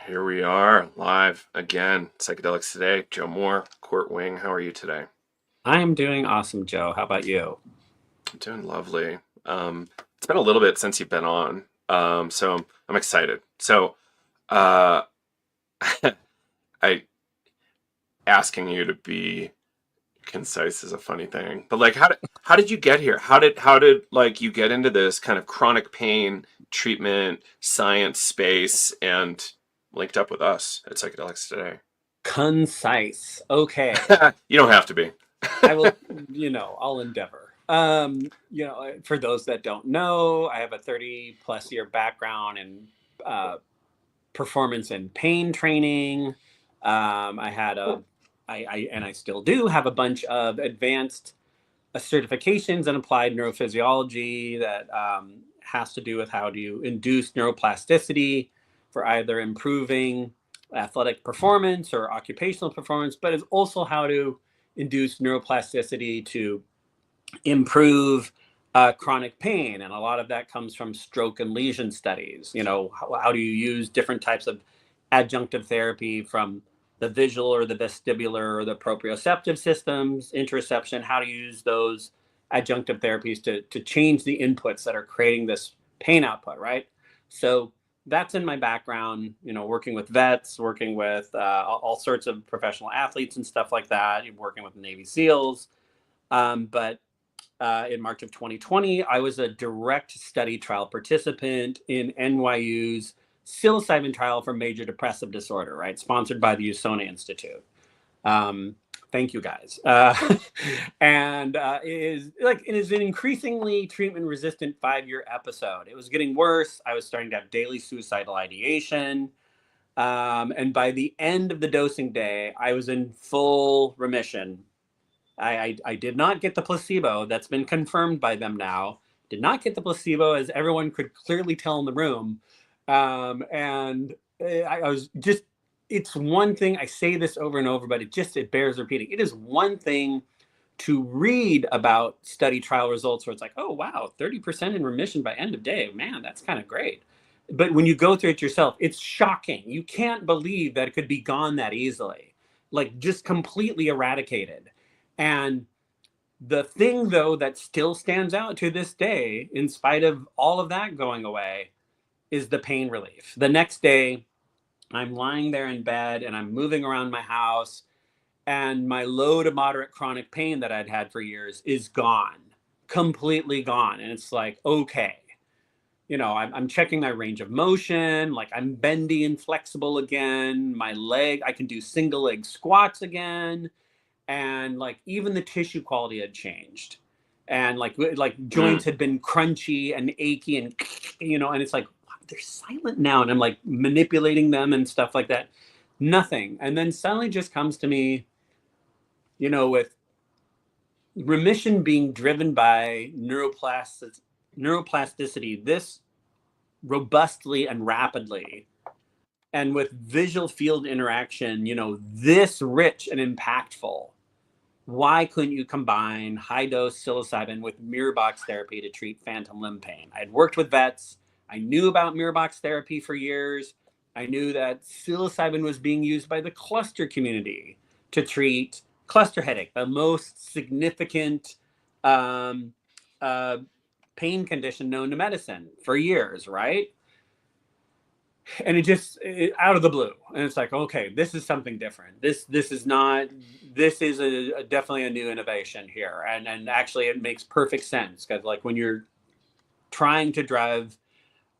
Here we are, live again. Psychedelics Today. Joe Moore, Court Wing. How are you today? I am doing awesome, Joe. How about you? I'm doing lovely. It's been a little bit since you've been on, so I'm excited. Uh, I asking you to be concise is a funny thing, but like, how did you get here? How did like you get into this kind of chronic pain treatment science space and linked up with us at Psychedelics Today? Concise. Okay. You don't have to be. I will, I'll endeavor. For those that don't know, I have a 30 plus year background in uh, performance and pain training. I had and I still do have a bunch of advanced certifications in applied neurophysiology that has to do with how to induce neuroplasticity for either improving athletic performance or occupational performance, but it's also how to induce neuroplasticity to improve chronic pain. And a lot of that comes from stroke and lesion studies. How do you use different types of adjunctive therapy from the visual or the vestibular or the proprioceptive systems, interoception, how to use those adjunctive therapies to change the inputs that are creating this pain output, right? So that's in my background, working with vets, working with all sorts of professional athletes and stuff like that, working with Navy SEALs. But in March of 2020, I was a direct study trial participant in NYU's psilocybin trial for major depressive disorder, right? Sponsored by the Usona Institute. Thank you guys. And it is an increasingly treatment-resistant 5-year episode. It was getting worse. I was starting to have daily suicidal ideation. And by the end of the dosing day, I was in full remission. I did not get the placebo. That's been confirmed by them now. Did not get the placebo, as everyone could clearly tell in the room. And I was just, it's one thing, I say this over and over, but it bears repeating. It is one thing to read about study trial results where it's like, oh, wow, 30% in remission by end of day. Man, that's kind of great. But when you go through it yourself, it's shocking. You can't believe that it could be gone that easily, like just completely eradicated. And the thing, though, that still stands out to this day, in spite of all of that going away, is the pain relief. The next day, I'm lying there in bed and I'm moving around my house, and my low to moderate chronic pain that I'd had for years is gone, completely gone. And it's like, okay, I'm checking my range of motion, like I'm bendy and flexible again. My leg, I can do single leg squats again, and like even the tissue quality had changed, and like joints Mm. had been crunchy and achy, and and it's like they're silent now, and I'm like manipulating them and stuff like that. Nothing. And then suddenly just comes to me, with remission being driven by neuroplasticity this robustly and rapidly, and with visual field interaction, this rich and impactful. Why couldn't you combine high dose psilocybin with mirror box therapy to treat phantom limb pain? I had worked with vets. I knew about mirror box therapy for years. I knew that psilocybin was being used by the cluster community to treat cluster headache, the most significant um, uh, pain condition known to medicine for years, right? And out of the blue, and it's like, okay, this is something different. This is not, this is definitely a new innovation here. And actually it makes perfect sense, because like when you're trying to drive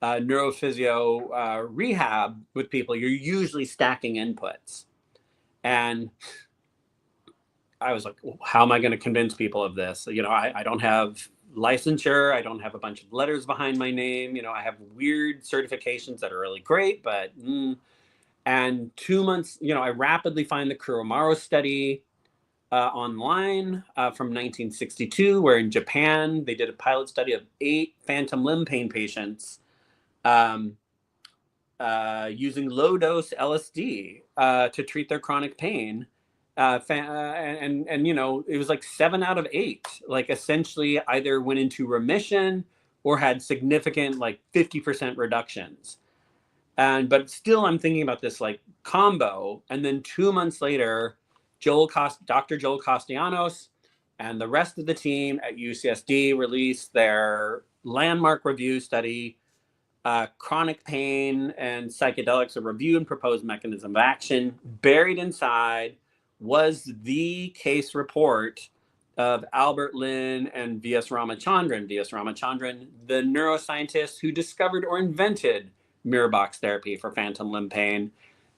neurophysio rehab with people, you're usually stacking inputs. And I was like, well, how am I going to convince people of this? I don't have licensure. I don't have a bunch of letters behind my name. I have weird certifications that are really great, but and 2 months, I rapidly find the Kuromaro study online from 1962, where in Japan they did a pilot study of 8 phantom limb pain patients um, using low dose LSD to treat their chronic pain. And it was like 7 out of 8, like essentially either went into remission or had significant like 50% reductions. But still, I'm thinking about this like combo. And then 2 months later, Dr. Joel Castellanos and the rest of the team at UCSD released their landmark review study, Chronic Pain and Psychedelics, a review and proposed mechanism of action. Buried inside was the case report of Albert Lin and V.S. Ramachandran. V.S. Ramachandran, the neuroscientist who discovered or invented mirror box therapy for phantom limb pain.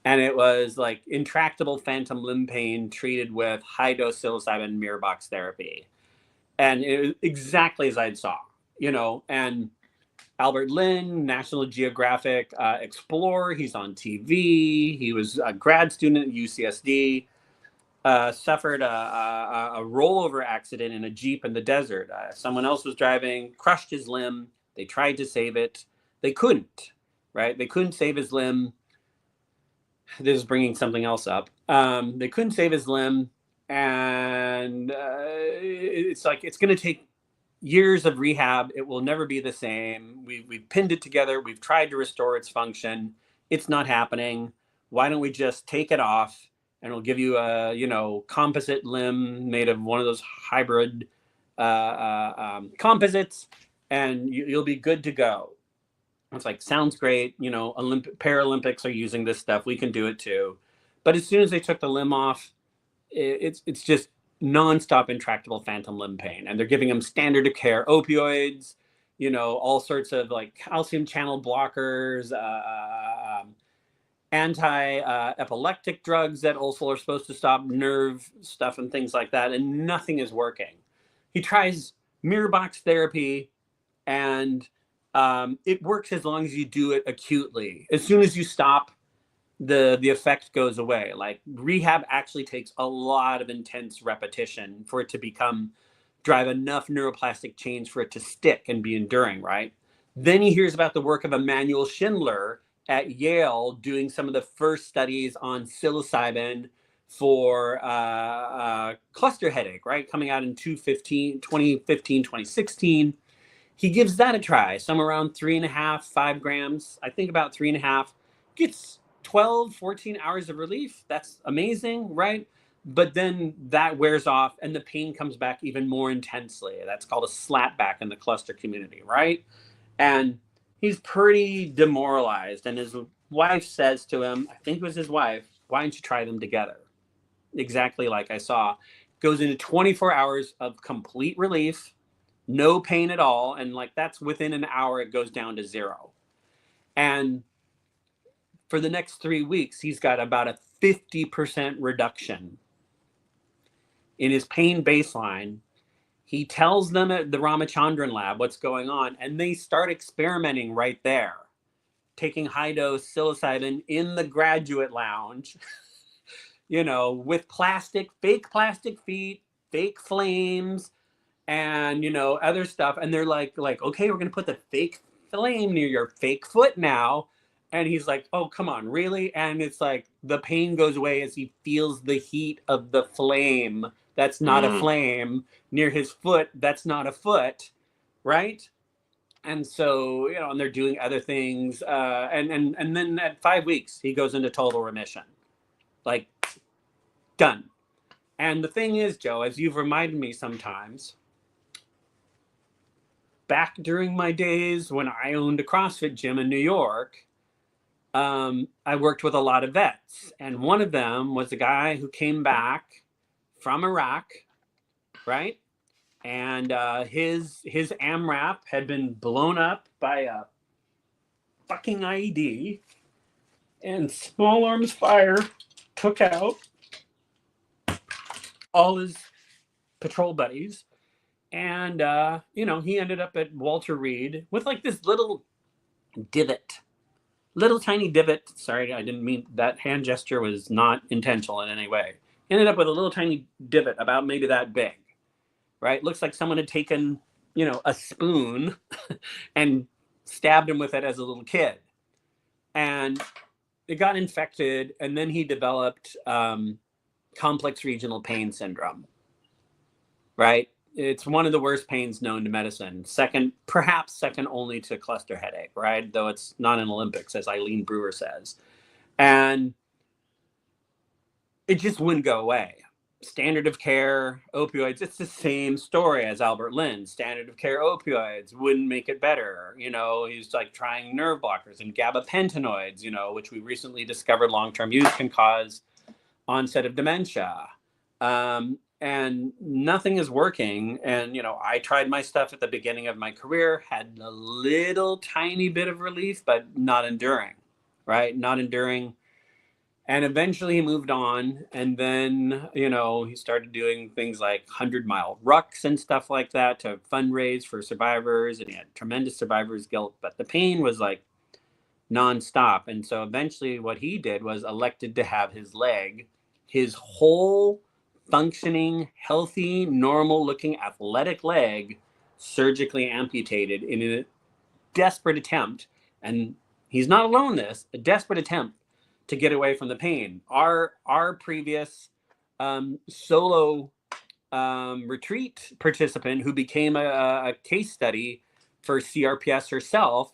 And it was like intractable phantom limb pain treated with high dose psilocybin mirror box therapy. And it was exactly as I saw, and Albert Lin, National Geographic explorer. He's on TV. He was a grad student at UCSD. Suffered a rollover accident in a Jeep in the desert. Someone else was driving, crushed his limb. They tried to save it. They couldn't, right? They couldn't save his limb. This is bringing something else up. They couldn't save his limb. And it's like, it's going to take years of rehab. It will never be the same. We've pinned it together. We've tried to restore its function. It's not happening. Why don't we just take it off and we'll give you a, composite limb made of one of those hybrid composites, and you'll be good to go. It's like, sounds great. Paralympics are using this stuff. We can do it too. But as soon as they took the limb off, it's just nonstop intractable phantom limb pain. And they're giving them standard of care opioids, all sorts of like calcium channel blockers, anti-epileptic drugs that also are supposed to stop nerve stuff and things like that. And nothing is working. He tries mirror box therapy, and it works as long as you do it acutely. As soon as you stop, the effect goes away. Like, rehab actually takes a lot of intense repetition for it to drive enough neuroplastic change for it to stick and be enduring, right? Then he hears about the work of Emmanuel Schindler at Yale doing some of the first studies on psilocybin for cluster headache, right? Coming out in 2015, 2016. He gives that a try, somewhere around 3.5, 5 grams. I think about 3.5. Gets 12, 14 hours of relief. That's amazing, right? But then that wears off and the pain comes back even more intensely. That's called a slapback in the cluster community, right? And he's pretty demoralized. And his wife says to him, I think it was his wife, why don't you try them together? Exactly like I saw. Goes into 24 hours of complete relief, no pain at all. And like, that's within an hour, it goes down to 0. And for the next 3 weeks, he's got about a 50% reduction in his pain baseline. He tells them at the Ramachandran lab what's going on, and they start experimenting right there, taking high dose psilocybin in the graduate lounge, with fake plastic feet, fake flames, and other stuff. And they're like, okay, we're gonna put the fake flame near your fake foot now. And he's like, oh, come on, really? And it's like the pain goes away as he feels the heat of the flame. That's not a flame near his foot. That's not a foot, right? And so, and they're doing other things. And then at 5 weeks, he goes into total remission. Like, done. And the thing is, Joe, as you've reminded me sometimes, back during my days when I owned a CrossFit gym in New York, I worked with a lot of vets. And one of them was a guy who came back from Iraq, right? And his AMRAP had been blown up by a fucking IED, and small arms fire took out all his patrol buddies. And, he ended up at Walter Reed with like this little tiny divot. Sorry, I didn't mean that. Hand gesture was not intentional in any way. Ended up with a little tiny divot about maybe that big, right? Looks like someone had taken, a spoon and stabbed him with it as a little kid. And it got infected, and then he developed complex regional pain syndrome, right? it's one of the worst pains known to medicine. Second, perhaps second only to cluster headache, right? Though it's not an Olympics, as Eileen Brewer says. And it just wouldn't go away. Standard of care opioids, it's the same story as Albert Lynn. Standard of care opioids wouldn't make it better. He's like trying nerve blockers and gabapentinoids, which we recently discovered long-term use can cause onset of dementia. And nothing is working. And, I tried my stuff at the beginning of my career, had a little tiny bit of relief, but not enduring, right? Not enduring. And eventually he moved on. And then, he started doing things like 100-mile rucks and stuff like that to fundraise for survivors. And he had tremendous survivor's guilt, but the pain was like nonstop. And so eventually what he did was elected to have his whole functioning, healthy, normal looking athletic leg surgically amputated in a desperate attempt. And he's not alone in this, a desperate attempt to get away from the pain. Our previous solo retreat participant who became a case study for CRPS herself,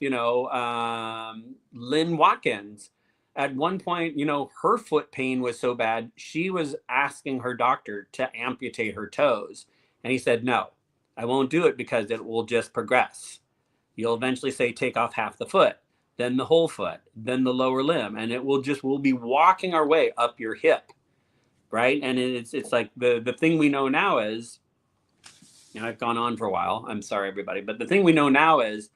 Lynn Watkins, at one point, her foot pain was so bad, she was asking her doctor to amputate her toes. And he said, no, I won't do it because it will just progress. You'll eventually say, take off half the foot, then the whole foot, then the lower limb. And we'll be walking our way up your hip. Right. And it's like the thing we know now is, I've gone on for a while. I'm sorry, everybody. But the thing we know now is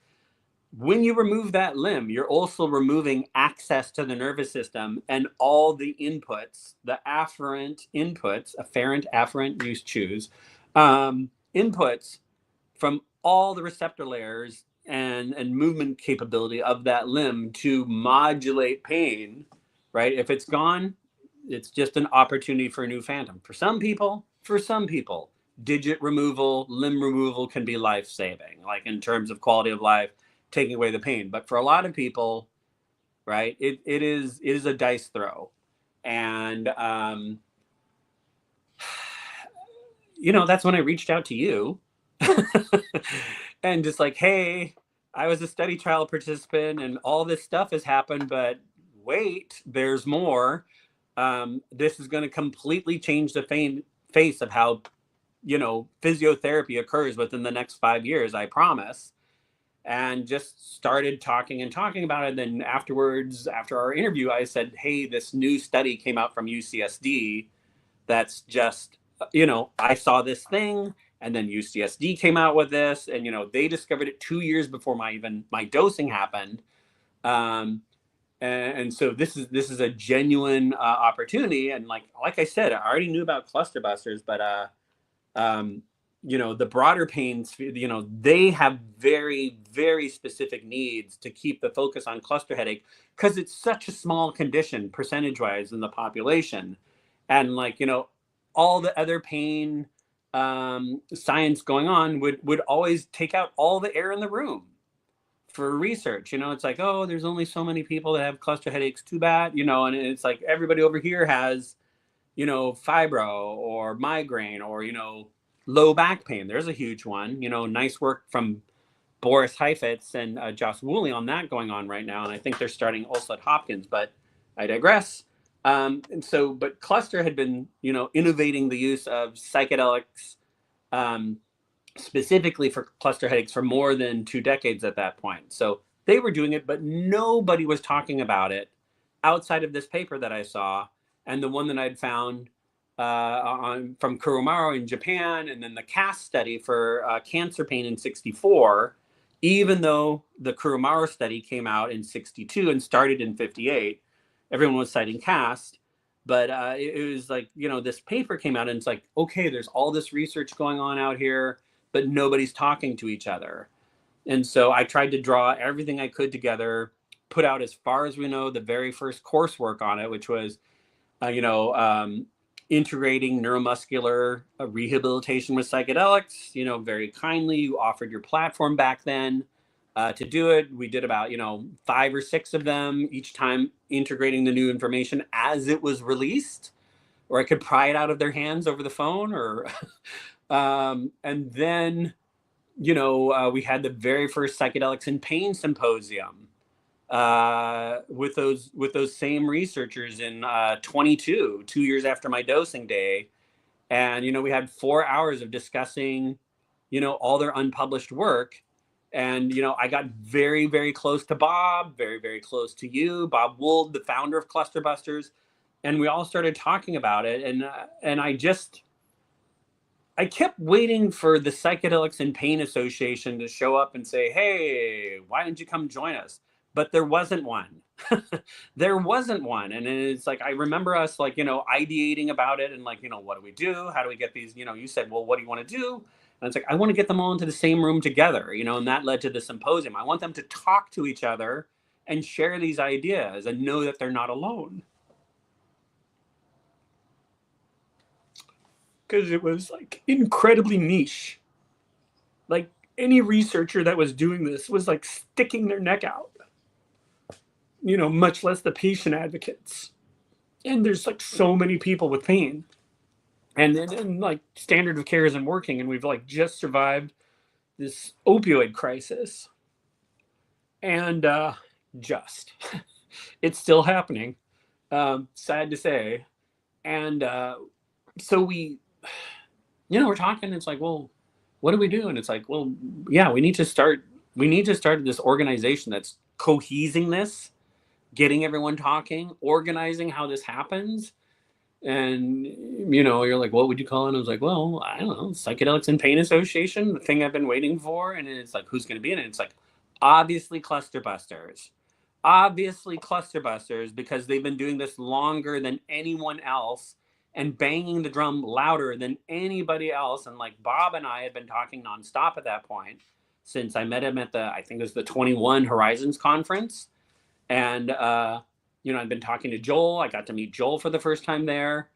when you remove that limb, you're also removing access to the nervous system and all the inputs, the afferent inputs, afferent, you choose, inputs from all the receptor layers and movement capability of that limb to modulate pain, right? If it's gone, it's just an opportunity for a new phantom. For some people, digit removal, limb removal can be life-saving, like in terms of quality of life, taking away the pain. But for a lot of people, right, it is a dice throw. And, that's when I reached out to you and just like, hey, I was a study trial participant and all this stuff has happened, but wait, there's more. This is going to completely change the face of how, physiotherapy occurs within the next 5 years, I promise. And just started talking about it. Then afterwards, after our interview, I said, hey, this new study came out from UCSD that's just, I saw this thing, and then UCSD came out with this, and, they discovered it 2 years before my dosing happened. And so this is a genuine opportunity. And like I said, I already knew about cluster busters, but the broader pains, they have very, very specific needs to keep the focus on cluster headache because it's such a small condition percentage-wise in the population. And all the other pain science going on would always take out all the air in the room for research. It's like, oh, there's only so many people that have cluster headaches, too bad, and it's like everybody over here has, fibro or migraine or, low back pain. There's a huge one, nice work from Boris Heifetz and Josh Woolley on that going on right now. And I think they're starting also at Hopkins, but I digress. But Cluster had been, innovating the use of psychedelics specifically for cluster headaches for more than 2 decades at that point. So they were doing it, but nobody was talking about it outside of this paper that I saw and the one that I'd found from Kurumaro in Japan, and then the CAST study for cancer pain in 1964, even though the Kurumaro study came out in 1962 and started in 1958, everyone was citing CAST. But it was like, this paper came out and it's like, okay, there's all this research going on out here, but nobody's talking to each other. And so I tried to draw everything I could together, put out as far as we know the very first coursework on it, which was, integrating neuromuscular rehabilitation with psychedelics. Very kindly, you offered your platform back then to do it. We did about, 5 or 6 of them, each time integrating the new information as it was released, or I could pry it out of their hands over the phone or And then, we had the very first psychedelics and pain symposium with those same researchers in 22, 2 years after my dosing day. And we had 4 hours of discussing all their unpublished work. And I got very, very close to Bob, very, very close to you, Bob Wold, the founder of Cluster Busters, and we all started talking about it. And I kept waiting for the Psychedelics and Pain Association to show up and say, hey, why don't you come join us? But there wasn't one. There wasn't one. And it's like, I remember us ideating about it and what do we do? How do we get these? You said, well, what do you want to do? And it's like, I want to get them all into the same room together, and that led to the symposium. I want them to talk to each other and share these ideas and know that they're not alone. Because it was incredibly niche. Any researcher that was doing this was sticking their neck out, much less the patient advocates. And there's so many people with pain, and standard of care isn't working, and we've just survived this opioid crisis, and just it's still happening, sad to say. And so we're talking. It's like, well, what do we do? And it's like, well, yeah, we need to start this organization that's cohesing this, getting everyone talking, organizing how this happens. And you're like, what would you call it? And I was like, well, I don't know, Psychedelics and Pain Association, the thing I've been waiting for. And it's like, who's going to be in it? It's like, obviously Cluster Busters, because they've been doing this longer than anyone else and banging the drum louder than anybody else. And Bob and I had been talking nonstop at that point since I met him at I think it was the 21 Horizons conference. And I've been talking to Joel. I got to meet Joel for the first time there.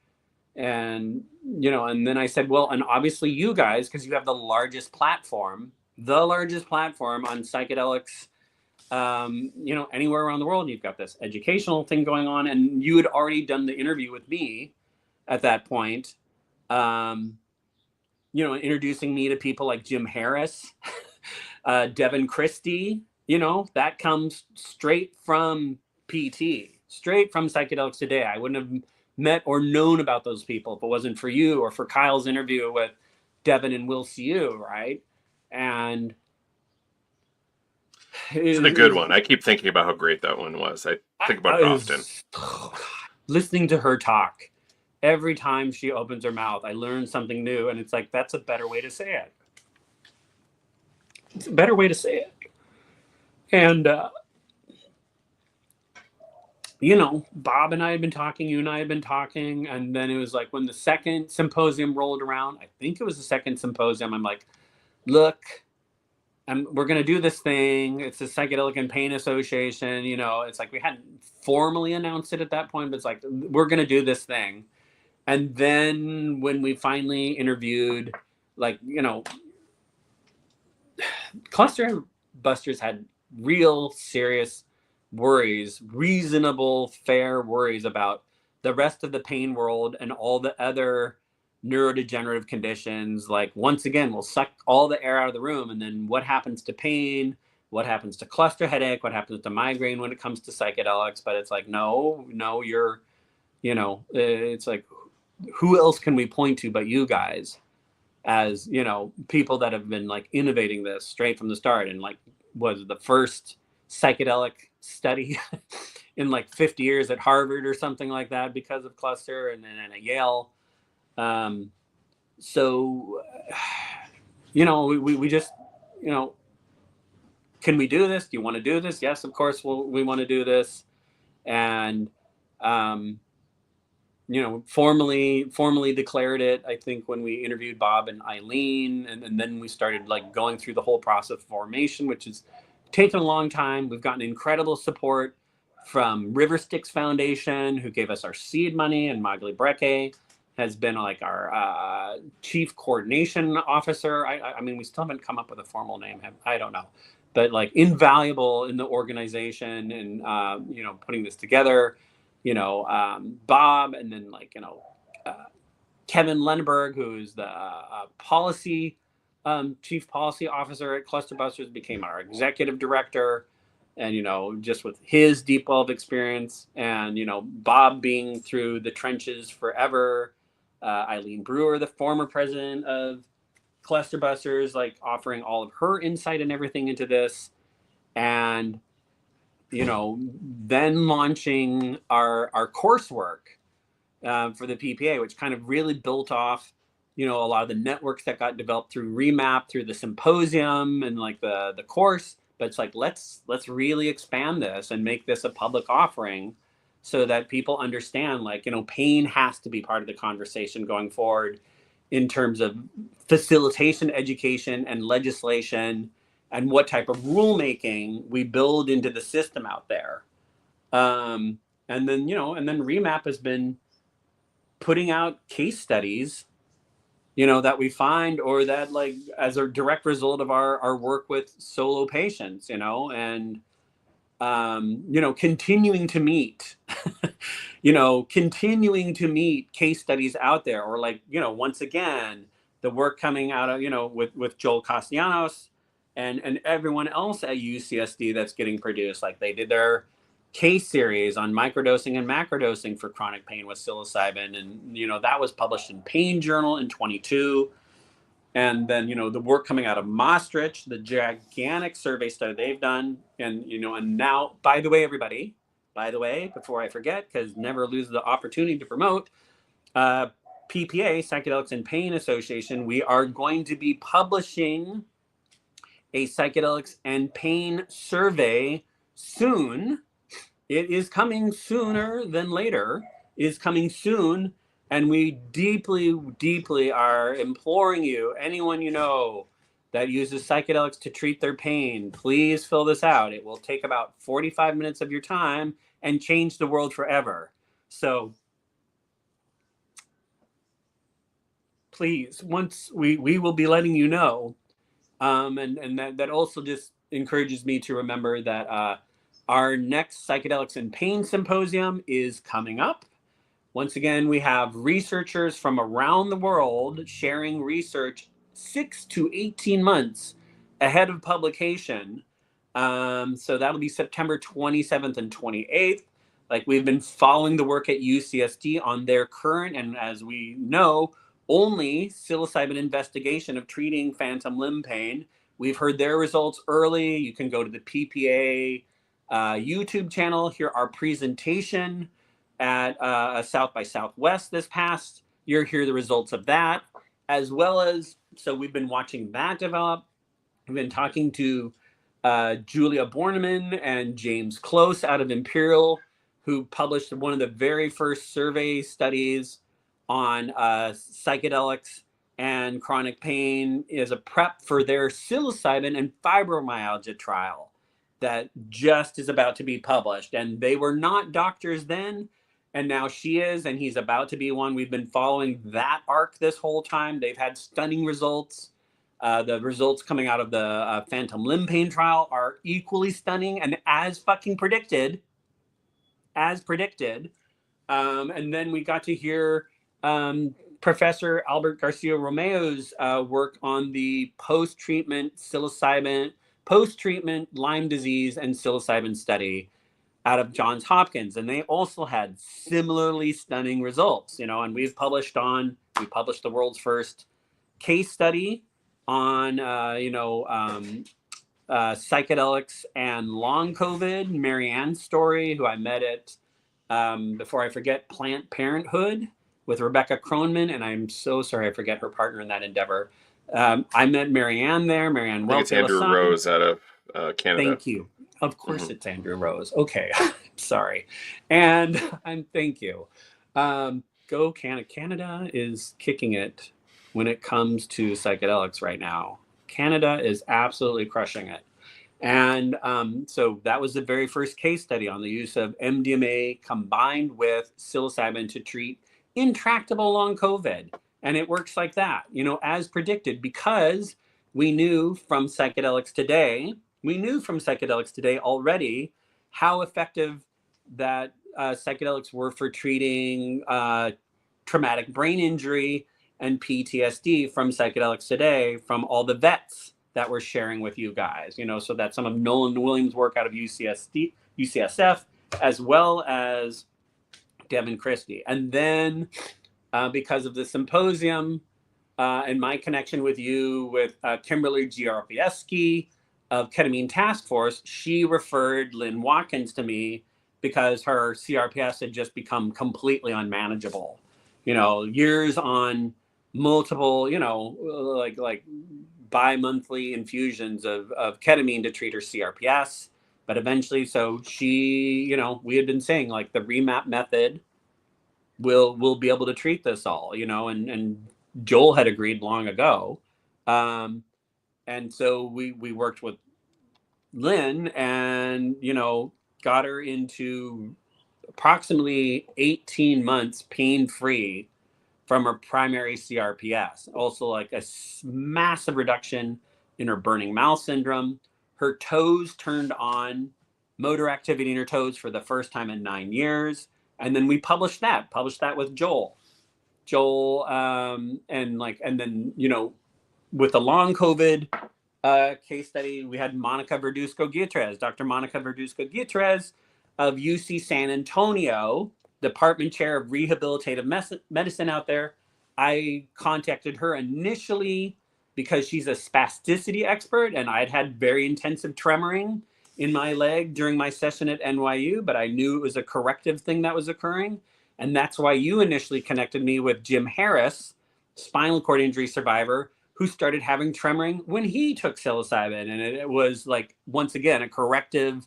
And and then I said, well, and obviously you guys, because you have the largest platform on psychedelics, anywhere around the world. You've got this educational thing going on, and you had already done the interview with me at that point, introducing me to people like Jim Harris, Devin Christie. That comes straight from PT, straight from Psychedelics Today. I wouldn't have met or known about those people if it wasn't for you or for Kyle's interview with Devin and Will See You, right? And it's a good one. I keep thinking about how great that one was. I think about it often. Listening to her talk, every time she opens her mouth, I learn something new. And it's like, that's a better way to say it. It's a better way to say it. And, Bob and I had been talking, you and I had been talking. And then it was like when the second symposium rolled around, I think it was the second symposium, I'm like, look, we're going to do this thing. It's the Psychedelic and Pain Association. It's like we hadn't formally announced it at that point, but it's like, we're going to do this thing. And then when we finally interviewed, Cluster Busters had real serious worries, reasonable, fair worries about the rest of the pain world and all the other neurodegenerative conditions. Once again, we'll suck all the air out of the room. And then what happens to pain? What happens to cluster headache? What happens to migraine when it comes to psychedelics? But it's like, no, it's like, who else can we point to but you guys as, people that have been innovating this straight from the start, and was the first psychedelic study in 50 years at Harvard or something like that because of cluster, and then at Yale. So, we just, can we do this? Do you want to do this? Yes, of course, we want to do this. And, formally declared it, I think, when we interviewed Bob and Eileen, and then we started going through the whole process of formation, which has taken a long time. We've gotten incredible support from River Styx Foundation, who gave us our seed money, and Magli Brecke has been our chief coordination officer. I mean, we still haven't come up with a formal name. I don't know, but invaluable in the organization and putting this together. Bob, and then Kevin Lenneberg, who's the policy chief policy officer at Clusterbusters, became our executive director. And, just with his deep well of experience, and, Bob being through the trenches forever, Eileen Brewer, the former president of Clusterbusters, like offering all of her insight and everything into this. And, then launching our coursework for the PPA, which kind of really built off, a lot of the networks that got developed through REMAP, through the symposium and like the course. But it's like, let's really expand this and make this a public offering so that people understand, like, pain has to be part of the conversation going forward in terms of facilitation, education, and legislation, and what type of rulemaking we build into the system out there. And then, REMAP has been putting out case studies, that we find, or that, like, as a direct result of our work with solo patients, and, continuing to meet, case studies out there, or like, once again, the work coming out of, with Joel Castellanos and everyone else at UCSD that's getting produced. Like, they did their case series on microdosing and macrodosing for chronic pain with psilocybin. And, that was published in Pain Journal in 22. And then, the work coming out of Maastricht, the gigantic survey study they've done. And, and now, by the way, everybody, before I forget, because never lose the opportunity to promote, PPA, Psychedelics and Pain Association, we are going to be publishing a psychedelics and pain survey soon. It is coming sooner than later. It is coming soon. And we deeply, deeply are imploring you, anyone that uses psychedelics to treat their pain, please fill this out. It will take about 45 minutes of your time and change the world forever. So please, once we will be letting you know. And that also just encourages me to remember that our next Psychedelics and Pain Symposium is coming up. Once again, we have researchers from around the world sharing research 6 to 18 months ahead of publication. So that'll be September 27th and 28th. Like, we've been following the work at UCSD on their current, and as we know, only psilocybin investigation of treating phantom limb pain. We've heard their results early. You can go to the PPA YouTube channel, hear our presentation at South by Southwest this past year, hear the results of that, as well as, so we've been watching that develop. We've been talking to Julia Borneman and James Close out of Imperial, who published one of the very first survey studies on psychedelics and chronic pain as a prep for their psilocybin and fibromyalgia trial that just is about to be published. And they were not doctors then, and now she is, and he's about to be one. We've been following that arc this whole time. They've had stunning results. The results coming out of the phantom limb pain trial are equally stunning, and as fucking predicted. And then we got to hear Professor Albert Garcia Romeo's work on the post-treatment Lyme disease and psilocybin study out of Johns Hopkins. And they also had similarly stunning results, and we published the world's first case study on, psychedelics and long COVID. Marianne Story, who I met at, before I forget, Planned Parenthood with Rebecca Kronman, and I'm so sorry I forget her partner in that endeavor. I met Marianne there. Marianne, I think it's Andrew Rose out of Canada. Thank you. Of course, it's Andrew Rose. Okay, sorry, and thank you. Go Canada! Canada is kicking it when it comes to psychedelics right now. Canada is absolutely crushing it. And so that was the very first case study on the use of MDMA combined with psilocybin to treat intractable long COVID. And it works like that, as predicted, because we knew from psychedelics today already how effective that psychedelics were for treating traumatic brain injury and PTSD from psychedelics today from all the vets that we're sharing with you guys. So that's some of Nolan Williams' work out of UCSF, as well as Devin Christie. And then because of the symposium and my connection with you, with Kimberly Giarpieski of Ketamine Task Force, she referred Lynn Watkins to me because her CRPS had just become completely unmanageable. Years on multiple, like bi-monthly infusions of ketamine to treat her CRPS. But eventually, so she, we had been saying like the REMAP method will be able to treat this all, and Joel had agreed long ago. And so we worked with Lynn and, got her into approximately 18 months pain-free from her primary CRPS. Also like a massive reduction in her burning mouth syndrome. Her toes turned on, motor activity in her toes for the first time in 9 years. And then we published that with Joel, and then, with the long COVID case study, we had Monica Verduzco-Gutierrez, Dr. Monica Verduzco-Gutierrez of UC San Antonio, department chair of rehabilitative medicine out there. I contacted her initially because she's a spasticity expert, and I'd had very intensive tremoring in my leg during my session at NYU, but I knew it was a corrective thing that was occurring. And that's why you initially connected me with Jim Harris, spinal cord injury survivor, who started having tremoring when he took psilocybin. And it was like, once again, a corrective,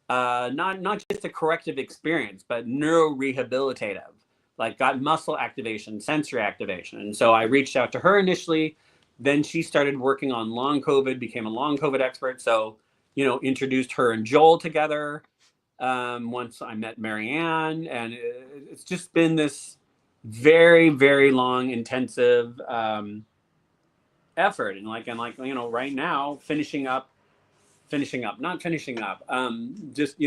not just a corrective experience, but neuro-rehabilitative, like got muscle activation, sensory activation. And so I reached out to her initially. Then she started working on long COVID, became a long COVID expert. So, introduced her and Joel together. Once I met Marianne, and it's just been this very, very long, intensive effort. And right now, just,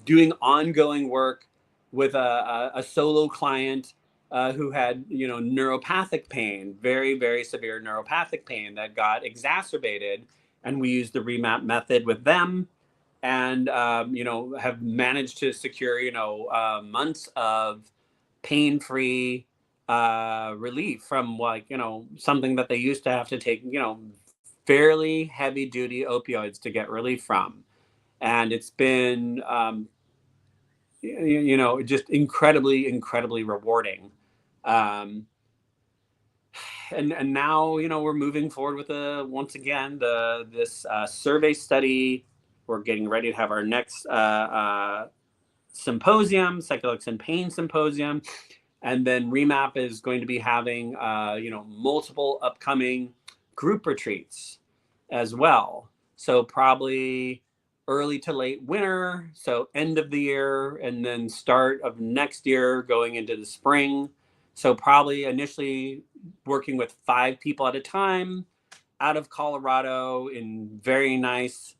doing ongoing work with a solo client who had, neuropathic pain, very, very severe neuropathic pain that got exacerbated. And we used the REMAP method with them, and, have managed to secure, months of pain-free relief from something that they used to have to take, fairly heavy duty opioids to get relief from. And it's been, just incredibly, incredibly rewarding. And now, we're moving forward with once again, this survey study. We're getting ready to have our next symposium, Psychedelics and Pain Symposium. And then REMAP is going to be having, multiple upcoming group retreats as well. So probably early to late winter, so end of the year, and then start of next year going into the spring. So probably initially working with 5 people at a time out of Colorado in very nice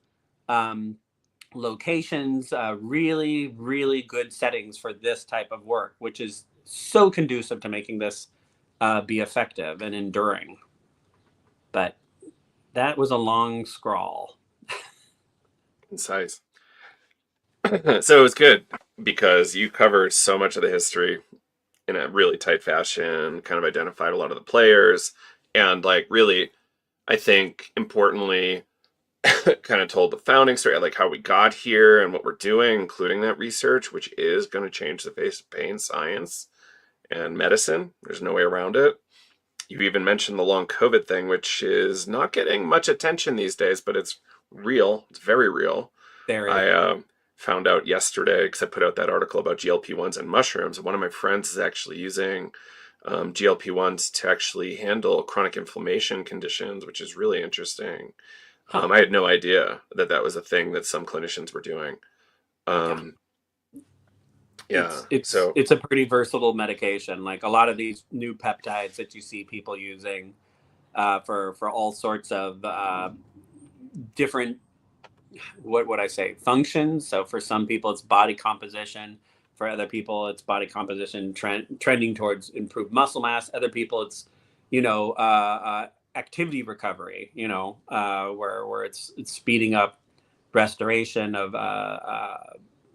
locations, really, really good settings for this type of work, which is so conducive to making this be effective and enduring. But that was a long scrawl. Concise. So it was good because you covered so much of the history in a really tight fashion, kind of identified a lot of the players, and like really, I think importantly, kind of told the founding story, like how we got here and what we're doing, including that research, which is going to change the face of pain science and medicine. There's no way around it. You even mentioned the long COVID thing, which is not getting much attention these days, but it's real. It's very real. I found out yesterday, because I put out that article about GLP-1s and mushrooms. One of my friends is actually using GLP-1s to actually handle chronic inflammation conditions, which is really interesting. I had no idea that that was a thing that some clinicians were doing. It's a pretty versatile medication. Like a lot of these new peptides that you see people using for all sorts of different, what would I say, functions. So for some people it's body composition. For other people, it's body composition trending towards improved muscle mass. Other people, it's, activity recovery, where it's speeding up restoration of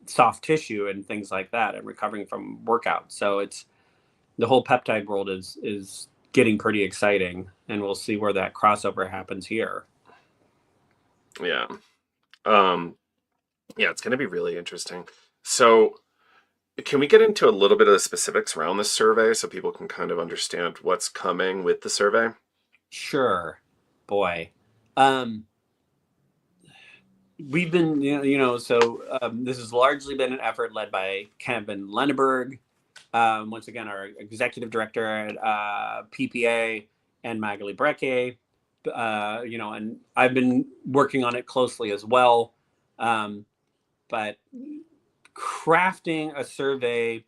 soft tissue and things like that, and recovering from workouts. So it's the whole peptide world is getting pretty exciting, and we'll see where that crossover happens here. Yeah. Yeah, it's going to be really interesting. So, can we get into a little bit of the specifics around this survey so people can kind of understand what's coming with the survey? Sure, boy. We've been, this has largely been an effort led by Kevin Lenneberg, once again, our executive director at PPA, and Magali Brecke, and I've been working on it closely as well. But crafting a survey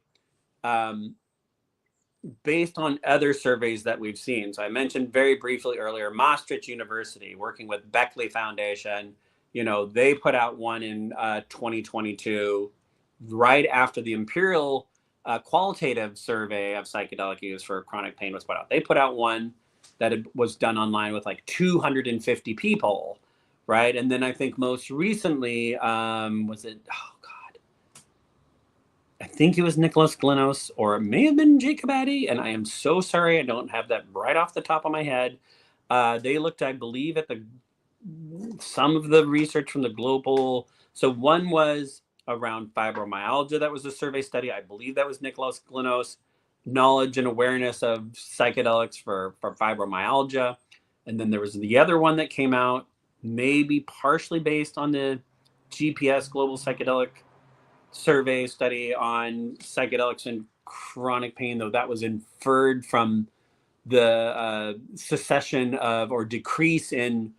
based on other surveys that we've seen. So I mentioned very briefly earlier, Maastricht University, working with Beckley Foundation, they put out one in 2022, right after the Imperial qualitative survey of psychedelic use for chronic pain was put out. They put out one that was done online with like 250 people, right? And then I think most recently, was it, oh God, I think it was Nicholas Glenos, or it may have been Jacob Addy, and I am so sorry I don't have that right off the top of my head. They looked, I believe, at some of the research from the global. So one was around fibromyalgia. That was a survey study. I believe that was Nicholas Glenos, knowledge and awareness of psychedelics for fibromyalgia. And then there was the other one that came out, maybe partially based on the GPS Global Psychedelic Survey study on psychedelics and chronic pain, though that was inferred from the cessation of or decrease in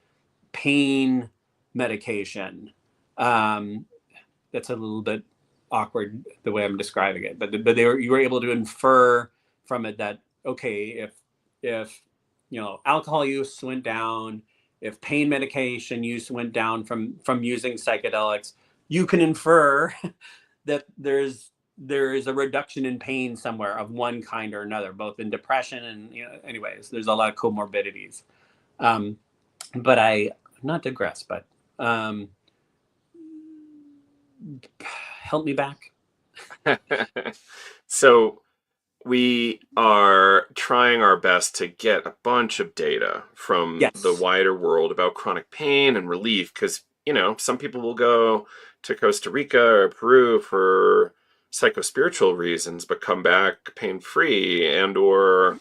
pain medication. That's a little bit awkward the way I'm describing it, but you were able to infer from it that, okay, if alcohol use went down, if pain medication use went down from using psychedelics, you can infer that there is a reduction in pain somewhere of one kind or another, both in depression and, anyways, there's a lot of comorbidities. But I not digress, but help me back. So, we are trying our best to get a bunch of data from the Yes. wider world about chronic pain and relief, because, some people will go to Costa Rica or Peru for psychospiritual reasons, but come back pain-free, and or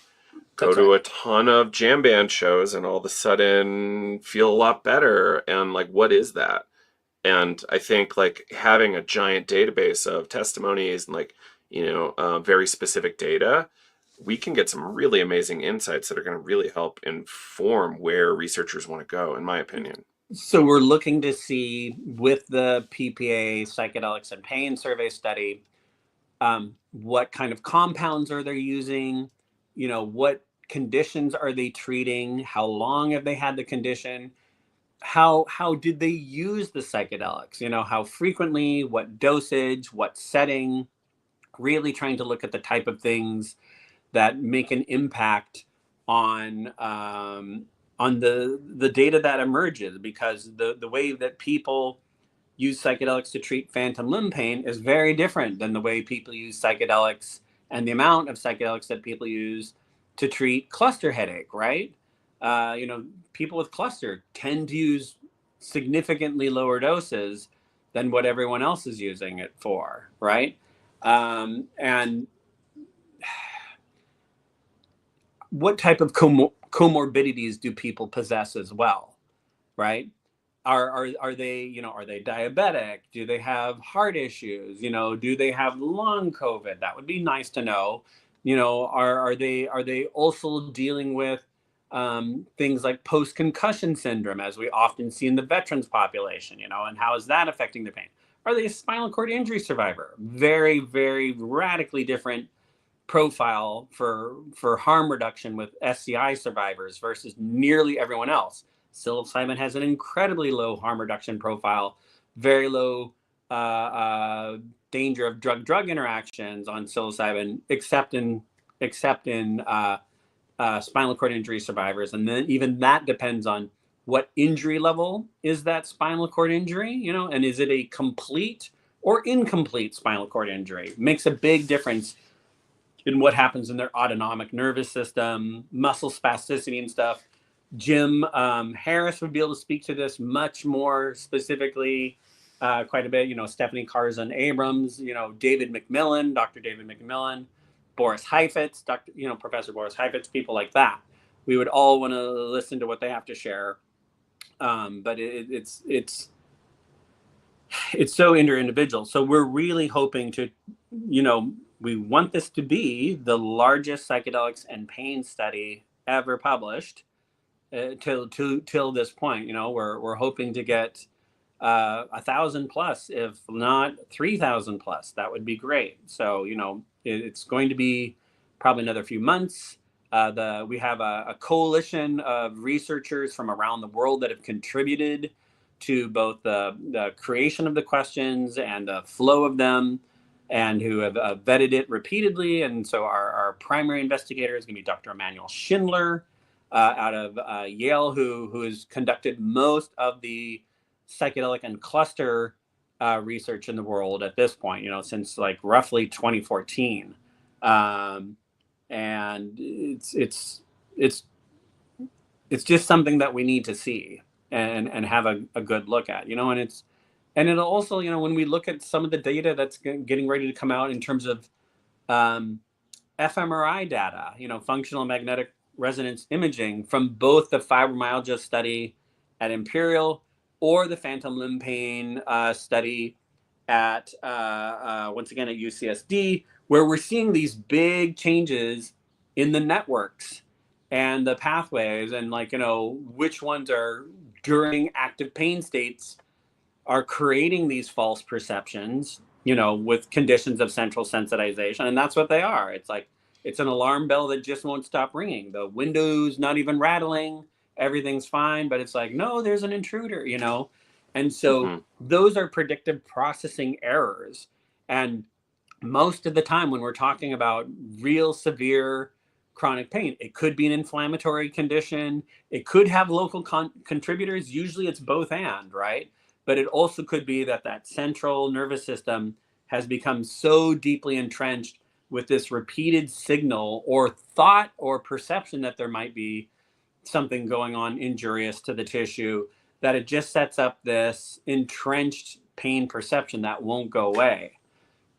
go to a ton of jam band shows and all of a sudden feel a lot better. And like, what is that? And I think like having a giant database of testimonies and like, very specific data, we can get some really amazing insights that are going to really help inform where researchers want to go, in my opinion. So we're looking to see, with the PPA psychedelics and pain survey study, what kind of compounds are they using? What conditions are they treating? How long have they had the condition? How did they use the psychedelics? How frequently, what dosage, what setting? Really trying to look at the type of things that make an impact on the data that emerges, because the way that people use psychedelics to treat phantom limb pain is very different than the way people use psychedelics and the amount of psychedelics that people use to treat cluster headache, right? People with cluster tend to use significantly lower doses than what everyone else is using it for, right? And what type of comorbidities do people possess as well, right? Are they are they diabetic? Do they have heart issues? Do they have long COVID? That would be nice to know. Are they also dealing with things like post-concussion syndrome, as we often see in the veterans population? And how is that affecting the pain? Are they a spinal cord injury survivor? Very, very radically different profile for harm reduction with SCI survivors versus nearly everyone else. Psilocybin has an incredibly low harm reduction profile, very low danger of drug-drug interactions on psilocybin, except in spinal cord injury survivors. And then even that depends on what injury level is that spinal cord injury, you know, and is it a complete or incomplete spinal cord injury? Makes a big difference in what happens in their autonomic nervous system, muscle spasticity and stuff. Jim Harris would be able to speak to this much more specifically, quite a bit. You know, Stephanie Carzon Abrams, you know, David McMillan, Dr. David McMillan, Boris Heifetz, Professor Boris Heifetz, people like that. We would all want to listen to what they have to share. But it's so inter-individual. So we're really hoping to, you know, we want this to be the largest psychedelics and pain study ever published till this point. You know, we're hoping to get 1,000 plus, if not 3,000 plus. That would be great. So, you know, it's going to be probably another few months. We have a coalition of researchers from around the world that have contributed to both the creation of the questions and the flow of them, and who have vetted it repeatedly. And so our primary investigator is going to be Dr. Emmanuel Schindler out of Yale, who has conducted most of the psychedelic and cluster research in the world at this point, you know, since like roughly 2014. And it's just something that we need to see and have a good look at, you know. And it'll also, you know, when we look at some of the data that's getting ready to come out in terms of fMRI data, you know, functional magnetic resonance imaging from both the fibromyalgia study at Imperial or the phantom limb pain study at once again at UCSD, where we're seeing these big changes in the networks and the pathways, and like, you know, which ones are during active pain states are creating these false perceptions, you know, with conditions of central sensitization. And that's what they are. It's like, it's an alarm bell that just won't stop ringing. The window's not even rattling. Everything's fine. But it's like, no, there's an intruder, you know? And so those are predictive processing errors. And most of the time when we're talking about real severe chronic pain, it could be an inflammatory condition. It could have local contributors. Usually it's both and, right? But it also could be that central nervous system has become so deeply entrenched with this repeated signal or thought or perception that there might be something going on injurious to the tissue, that it just sets up this entrenched pain perception that won't go away.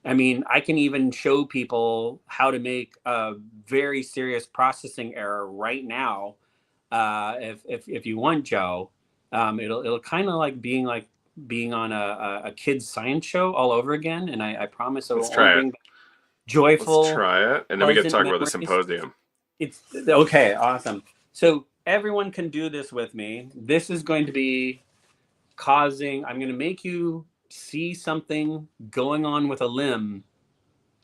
I mean, I can even show people how to make a very serious processing error right now, if you want, Joe. It'll kind of like being on a kid's science show all over again, and I promise it will only bring back joyful, let's try it, and then we get to talk about the memories. symposium. It's okay, awesome. So everyone can do this with me. This is going to be I'm going to make you see something going on with a limb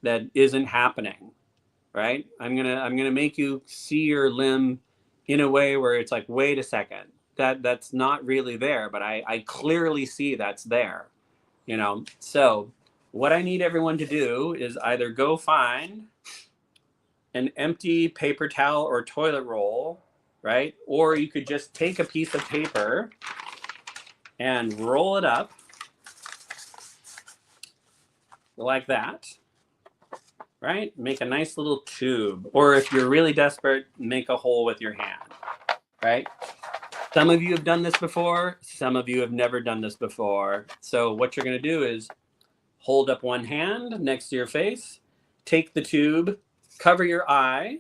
that isn't happening, right? I'm gonna make you see your limb in a way where it's like, wait a second, that's not really there, but I clearly see that's there, you know. So what I need everyone to do is either go find an empty paper towel or toilet roll, right? Or you could just take a piece of paper and roll it up like that, right? Make a nice little tube. Or if you're really desperate, make a hole with your hand, right? Some of you have done this before. Some of you have never done this before. So what you're going to do is hold up one hand next to your face, take the tube, cover your eye,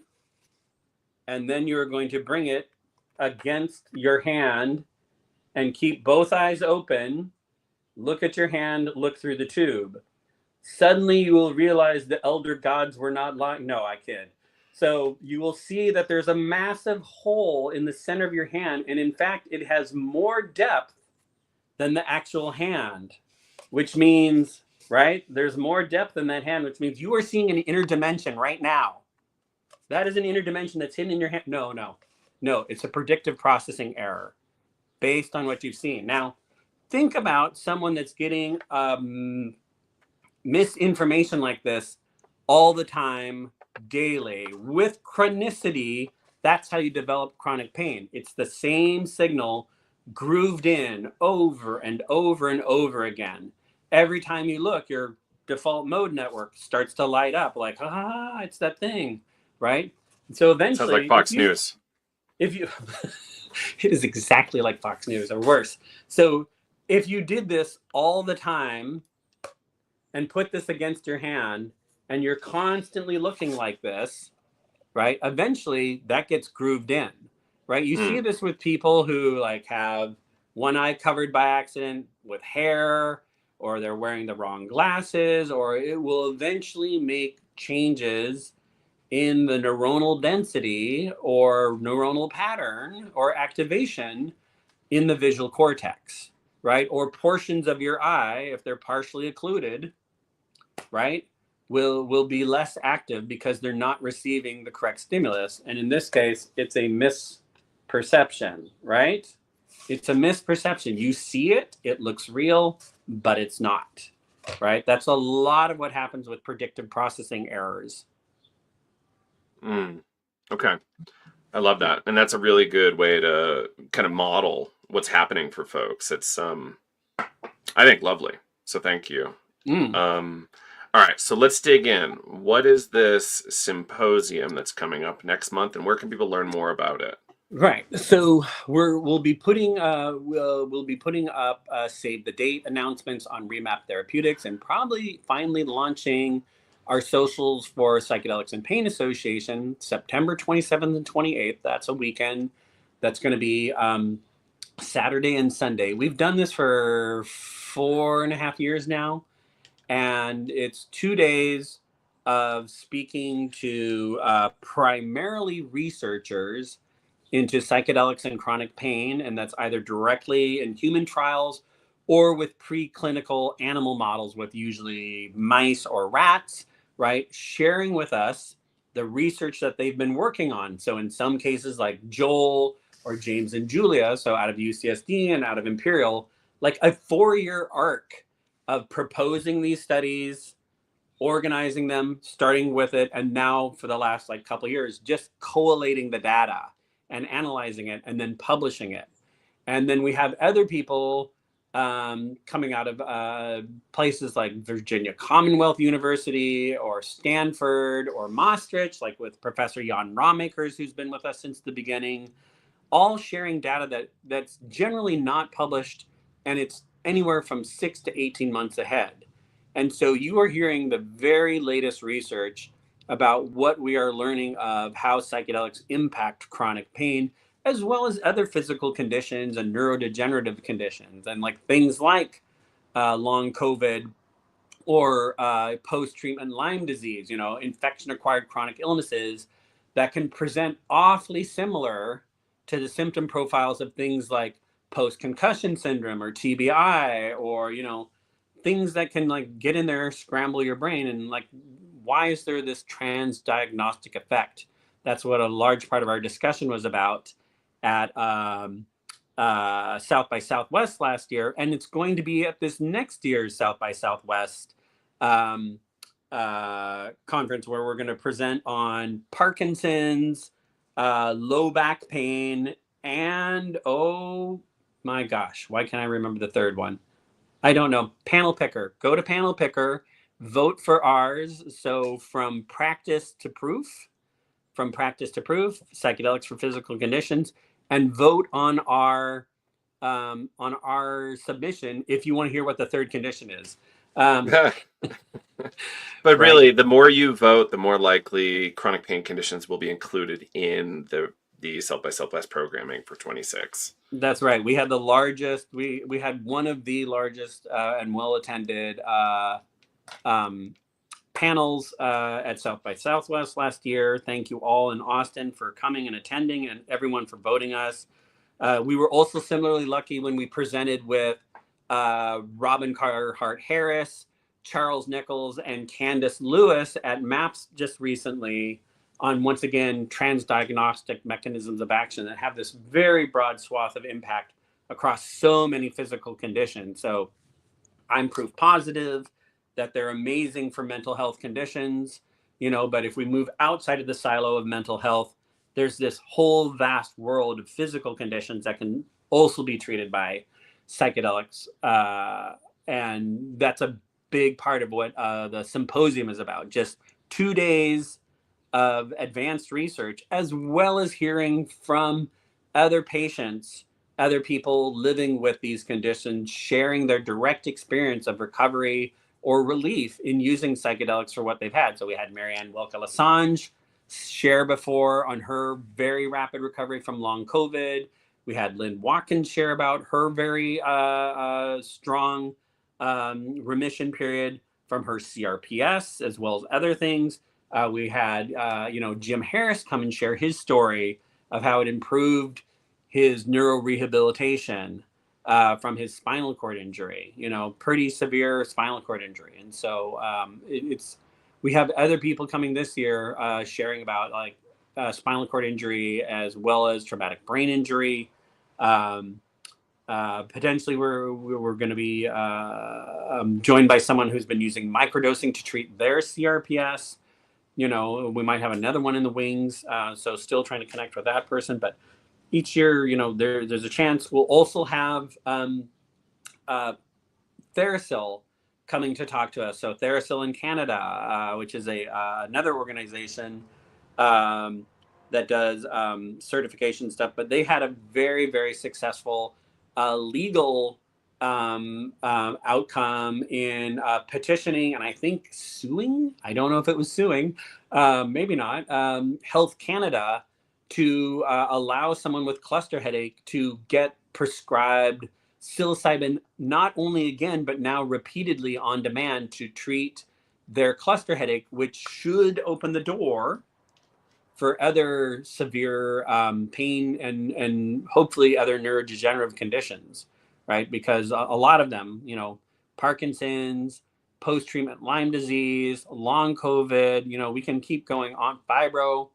and then you're going to bring it against your hand and keep both eyes open. Look at your hand, look through the tube. Suddenly you will realize the elder gods were not lying. No, I kid. So you will see that there's a massive hole in the center of your hand. And in fact, it has more depth than the actual hand, which means, right? There's more depth in that hand, which means you are seeing an inner dimension right now. That is an inner dimension that's hidden in your hand. No. It's a predictive processing error based on what you've seen. Now, think about someone that's getting misinformation like this all the time, daily, with chronicity. That's how you develop chronic pain. It's the same signal grooved in over and over and over again. Every time you look, your default mode network starts to light up like, ah, it's that thing, right? And so Sounds like eventually, Fox News. if you, it is exactly like Fox News or worse. So if you did this all the time and put this against your hand and you're constantly looking like this, right? Eventually that gets grooved in, right? You see this with people who like have one eye covered by accident with hair, or they're wearing the wrong glasses, or it will eventually make changes in the neuronal density or neuronal pattern or activation in the visual cortex, right? Or portions of your eye, if they're partially occluded, right, will be less active because they're not receiving the correct stimulus. And in this case, it's a misperception, right? It's a misperception. You see it, it looks real, but it's not, right? That's a lot of what happens with predictive processing errors. Okay. I love that. And that's a really good way to kind of model what's happening for folks. It's I think lovely. So thank you. All right, so let's dig in. What is this symposium that's coming up next month, and where can people learn more about it? Right. So we'll be putting we'll be putting up save the date announcements on REMAP Therapeutics, and probably finally launching our socials for Psychedelics and Pain Association September 27th and 28th. That's a weekend. That's going to be Saturday and Sunday. We've done this for 4.5 years now, and it's 2 days of speaking to primarily researchers into psychedelics and chronic pain, and that's either directly in human trials or with preclinical animal models with usually mice or rats, right? Sharing with us the research that they've been working on. So in some cases like Joel or James and Julia, so out of UCSD and out of Imperial, like a 4-year arc of proposing these studies, organizing them, starting with it, and now for the last like couple of years, just collating the data and analyzing it and then publishing it. And then we have other people coming out of places like Virginia Commonwealth University or Stanford or Maastricht, like with Professor Jan Ramakers, who's been with us since the beginning, all sharing data that's generally not published, and it's anywhere from 6 to 18 months ahead. And so you are hearing the very latest research about what we are learning of how psychedelics impact chronic pain, as well as other physical conditions and neurodegenerative conditions, and like things like long COVID or post-treatment Lyme disease, infection-acquired chronic illnesses that can present awfully similar to the symptom profiles of things like post-concussion syndrome or TBI, or, things that can like get in there, scramble your brain, and like, why is there this trans-diagnostic effect? That's what a large part of our discussion was about at South by Southwest last year, and it's going to be at this next year's South by Southwest conference, where we're going to present on Parkinson's, low back pain, and oh my gosh, why can't I remember the third one? I don't know. Panel Picker. Go to Panel Picker, vote for ours. So from practice to proof, psychedelics for physical conditions, and vote on our submission if you want to hear what the third condition is. But Right. really, the more you vote, the more likely chronic pain conditions will be included in the South by Southwest programming for 26. That's right. We had the largest. We had one of the largest and well attended panels at South by Southwest last year. Thank you all in Austin for coming and attending, and everyone for voting us. We were also similarly lucky when we presented with Robin Carhart Harris, Charles Nichols, and Candace Lewis at MAPS just recently on, once again, transdiagnostic mechanisms of action that have this very broad swath of impact across so many physical conditions. So I'm proof positive. that they're amazing for mental health conditions, you know, but if we move outside of the silo of mental health, there's this whole vast world of physical conditions that can also be treated by psychedelics. And that's a big part of what the symposium is about. Just 2 days of advanced research, as well as hearing from other patients, other people living with these conditions, sharing their direct experience of recovery or relief in using psychedelics for what they've had. So we had Marianne Wilke-Lasange share before on her very rapid recovery from long COVID. We had Lynn Watkins share about her very strong remission period from her CRPS, as well as other things. We had, Jim Harris come and share his story of how it improved his neurorehabilitation from his spinal cord injury, pretty severe spinal cord injury. And so we have other people coming this year sharing about like spinal cord injury as well as traumatic brain injury. Potentially, we're going to be joined by someone who's been using microdosing to treat their CRPS. We might have another one in the wings. So still trying to connect with that person. But each year, there's a chance we'll also have Therasil coming to talk to us. So Therasil in Canada, which is another organization that does certification stuff, but they had a very, very successful legal outcome in petitioning and I think suing. I don't know if it was suing, maybe not. Health Canada to allow someone with cluster headache to get prescribed psilocybin, not only again, but now repeatedly on demand to treat their cluster headache, which should open the door for other severe pain and hopefully other neurodegenerative conditions, right? Because a lot of them, Parkinson's, post-treatment Lyme disease, long COVID, we can keep going on, fibro,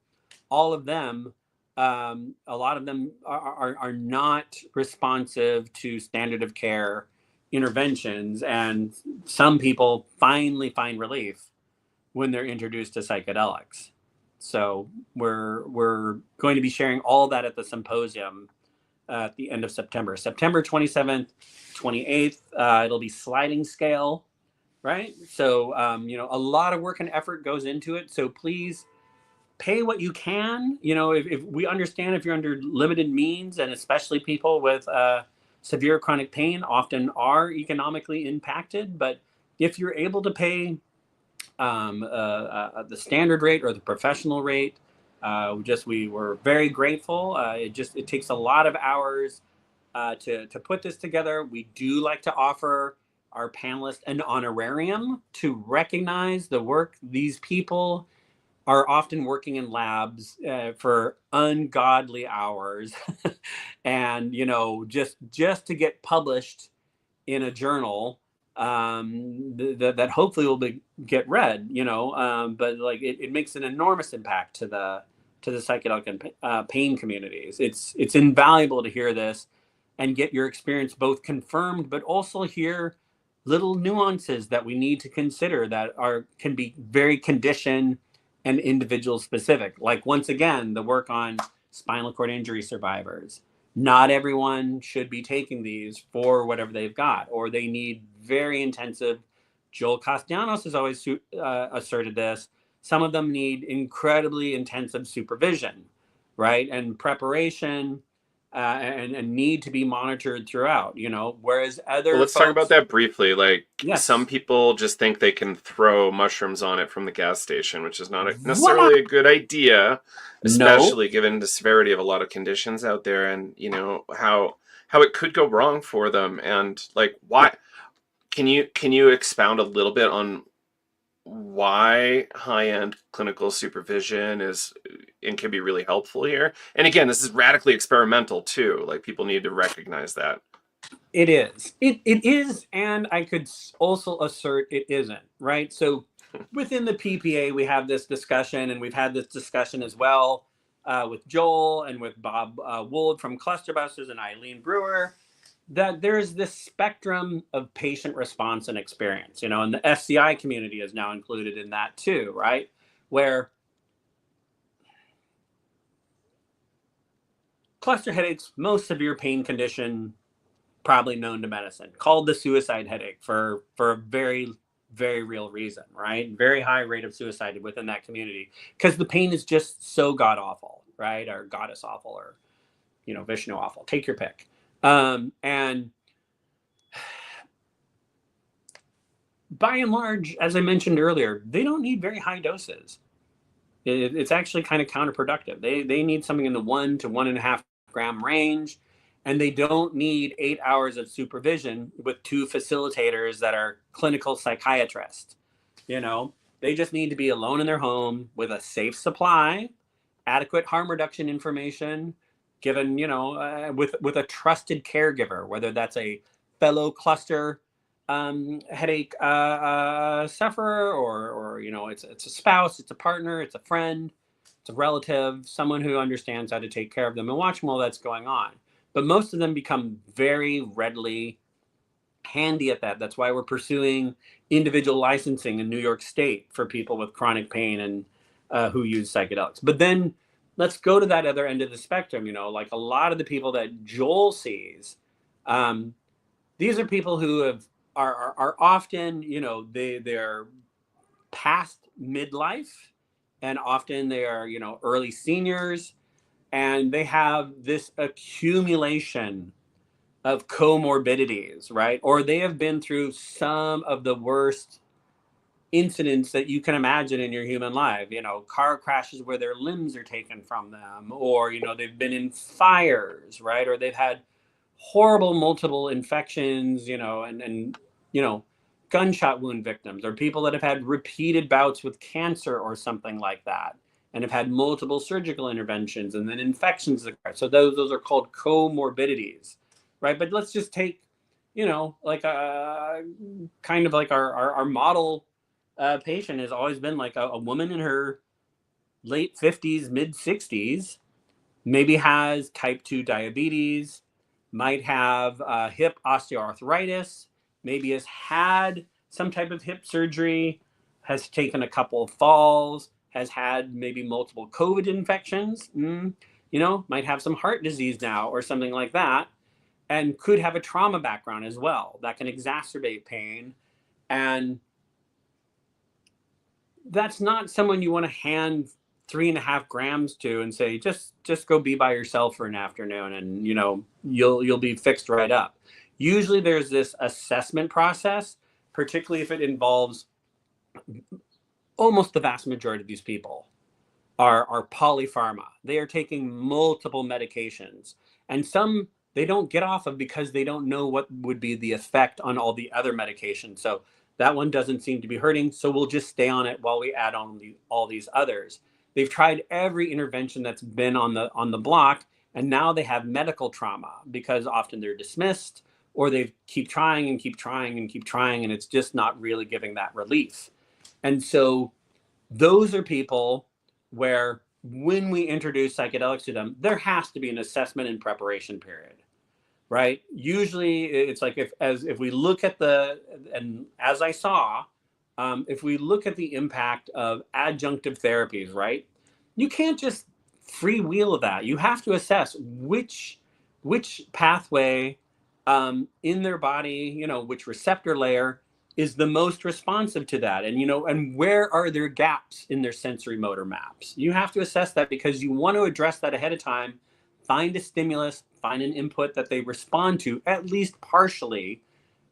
all of them, a lot of them are not responsive to standard of care interventions. And some people finally find relief when they're introduced to psychedelics. So we're going to be sharing all that at the symposium at the end of September 27th, 28th. It'll be sliding scale, right? So, a lot of work and effort goes into it. So please pay what you can. If we understand if you're under limited means, and especially people with severe chronic pain often are economically impacted. But if you're able to pay the standard rate or the professional rate, we were very grateful. It takes a lot of hours to put this together. We do like to offer our panelists an honorarium to recognize the work. These people are often working in labs for ungodly hours and just to get published in a journal that hopefully will get read, but like it makes an enormous impact to the psychedelic and pain communities. It's invaluable to hear this and get your experience both confirmed, but also hear little nuances that we need to consider that can be very condition and individual specific. Like, once again, the work on spinal cord injury survivors. Not everyone should be taking these for whatever they've got, or they need very intensive. Joel Castellanos has always asserted this. Some of them need incredibly intensive supervision, right? And preparation and need to be monitored throughout, whereas other Well, let's talk about that briefly. Like, yes. Some people just think they can throw mushrooms on it from the gas station, which is not necessarily Voila! a good idea, especially No. given the severity of a lot of conditions out there, and how it could go wrong for them. And like, why? Can you expound a little bit on why high-end clinical supervision is and can be really helpful here? And again, this is radically experimental too. Like, people need to recognize that. It is. It is, and I could also assert it isn't, right? So within the PPA, we have this discussion, and we've had this discussion as well with Joel and with Bob Wold from Clusterbusters and Eileen Brewer. that there's this spectrum of patient response and experience, and the SCI community is now included in that too, right? Where cluster headaches, most severe pain condition, probably known to medicine, called the suicide headache for a very, very real reason, right? Very high rate of suicide within that community because the pain is just so god awful, right? Or goddess awful, or Vishnu awful. Take your pick. And by and large, as I mentioned earlier, they don't need very high doses. It's actually kind of counterproductive. They need something in the 1 to 1.5 gram range, and they don't need 8 hours of supervision with 2 facilitators that are clinical psychiatrists. They just need to be alone in their home with a safe supply, adequate harm reduction information, given with a trusted caregiver, whether that's a fellow cluster headache sufferer, or it's a spouse, it's a partner, it's a friend, it's a relative, someone who understands how to take care of them and watch them while that's going on. But most of them become very readily handy at that. That's why we're pursuing individual licensing in New York State for people with chronic pain and who use psychedelics. But then let's go to that other end of the spectrum. Like a lot of the people that Joel sees, these are people who are often, they're past midlife, and often they are, early seniors, and they have this accumulation of comorbidities, right? Or they have been through some of the worst incidents that you can imagine in your human life, car crashes where their limbs are taken from them, or, they've been in fires, right? Or they've had horrible multiple infections, and gunshot wound victims, or people that have had repeated bouts with cancer or something like that, and have had multiple surgical interventions and then infections. So those are called comorbidities, right? But let's just take, like a kind of like our model patient has always been like a woman in her late 50s, mid 60s, maybe has type 2 diabetes, might have hip osteoarthritis, maybe has had some type of hip surgery, has taken a couple of falls, has had maybe multiple COVID infections, might have some heart disease now or something like that, and could have a trauma background as well that can exacerbate pain. And that's not someone you want to hand 3.5 grams to and say, just go be by yourself for an afternoon, and you'll be fixed right up. Usually there's this assessment process, particularly if it involves, almost the vast majority of these people are polypharma. They are taking multiple medications, and some they don't get off of because they don't know what would be the effect on all the other medications. So that one doesn't seem to be hurting, so we'll just stay on it while we add on all these others. They've tried every intervention that's been on the block, and now they have medical trauma because often they're dismissed, or they keep trying and keep trying and keep trying, and it's just not really giving that relief. And so those are people where, when we introduce psychedelics to them, there has to be an assessment and preparation period, right? Usually it's like if we look at and as I saw, if we look at the impact of adjunctive therapies, right? You can't just freewheel that. You have to assess which pathway in their body, which receptor layer is the most responsive to that, and where are there gaps in their sensory motor maps. You have to assess that because you want to address that ahead of time, find a stimulus, find an input that they respond to, at least partially,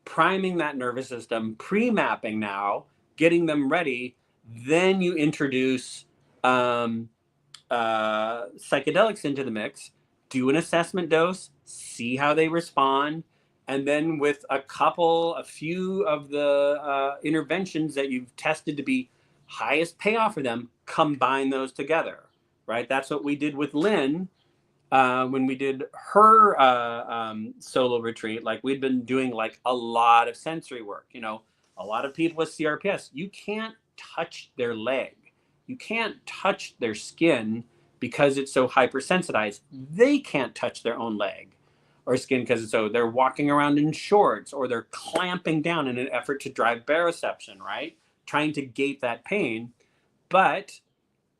priming that nervous system, pre-mapping now, getting them ready. Then you introduce psychedelics into the mix, do an assessment dose, see how they respond, and then with a few of the interventions that you've tested to be highest payoff for them, combine those together, right? That's what we did with Lynn when we did her solo retreat. Like, we'd been doing like a lot of sensory work. A lot of people with CRPS, you can't touch their leg, you can't touch their skin because it's so hypersensitized. They can't touch their own leg, or skin, because so they're walking around in shorts or they're clamping down in an effort to drive baroception, right? Trying to gate that pain. But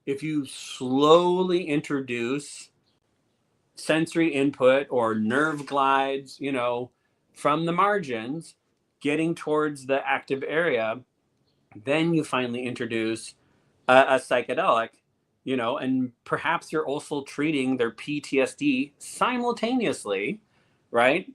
if you slowly introduce sensory input or nerve glides, from the margins, getting towards the active area, then you finally introduce a psychedelic, and perhaps you're also treating their PTSD simultaneously, right?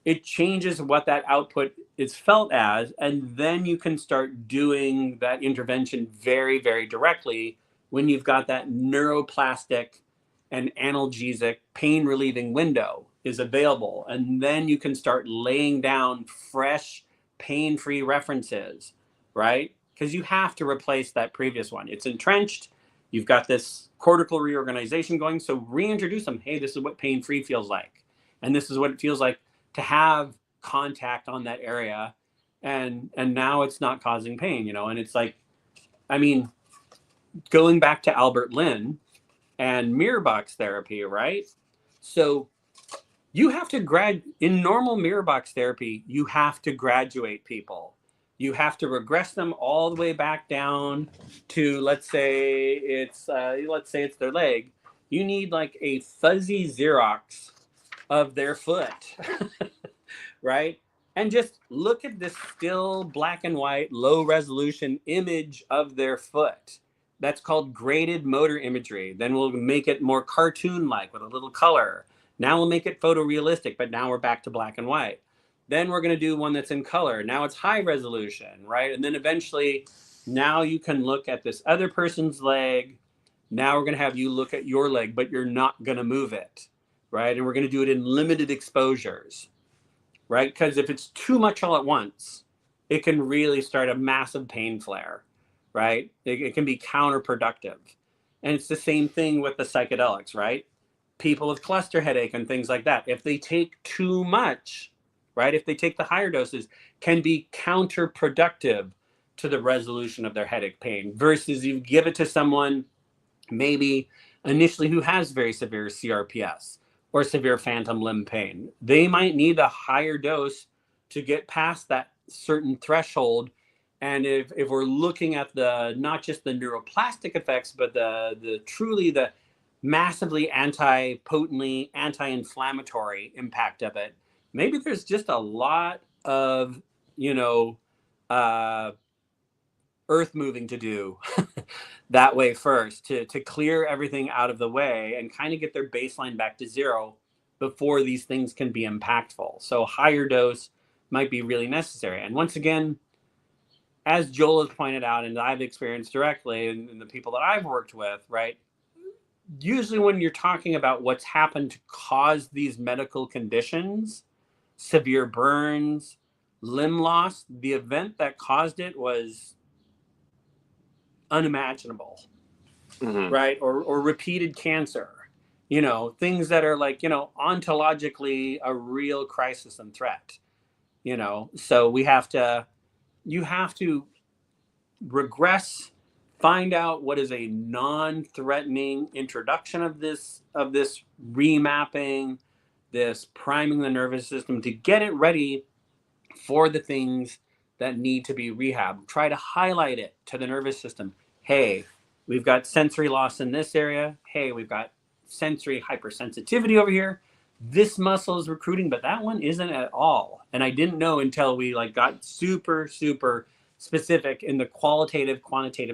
It changes what that output is felt as, and then you can start doing that intervention very, very directly when you've got that neuroplastic and analgesic pain relieving window is available. And then you can start laying down fresh pain-free references, right? Because you have to replace that previous one. It's entrenched. You've got this cortical reorganization going. So reintroduce them. Hey, this is what pain-free feels like. And this is what it feels like to have contact on that area. And now it's not causing pain, and it's like, I mean, going back to Albert Lynn and mirror box therapy, right? So you have to in normal mirror box therapy, you have to graduate people. You have to regress them all the way back down to, let's say it's their leg. You need like a fuzzy Xerox of their foot, right? And just look at this still black and white, low resolution image of their foot. That's called graded motor imagery. Then we'll make it more cartoon-like with a little color. Now we'll make it photorealistic, but now we're back to black and white. Then we're going to do one that's in color. Now it's high resolution, right? And then eventually, now you can look at this other person's leg. Now we're going to have you look at your leg, but you're not going to move it, right? And we're going to do it in limited exposures, right? Because if it's too much all at once, it can really start a massive pain flare, right? It can be counterproductive. And it's the same thing with the psychedelics, right? People with cluster headache and things like that, if they take too much, right? If they take the higher doses, can be counterproductive to the resolution of their headache pain, versus you give it to someone maybe initially who has very severe CRPS or severe phantom limb pain. They might need a higher dose to get past that certain threshold. And if we're looking at the not just the neuroplastic effects, but the truly the massively potently anti-inflammatory impact of it, maybe there's just a lot of earth moving to do that way first to clear everything out of the way and kind of get their baseline back to zero before these things can be impactful. So higher dose might be really necessary. And once again, as Joel has pointed out, and I've experienced directly, and the people that I've worked with, right? Usually when you're talking about what's happened to cause these medical conditions, severe burns, limb loss, the event that caused it was unimaginable, right? Or repeated cancer, things that are like, ontologically a real crisis and threat, so you have to regress, find out what is a non-threatening introduction of this remapping, this priming the nervous system to get it ready for the things that need to be rehabbed. Try to highlight it to the nervous system. Hey, we've got sensory loss in this area. Hey, we've got sensory hypersensitivity over here. This muscle is recruiting, but that one isn't at all. And I didn't know until we got super, super specific in the quantitative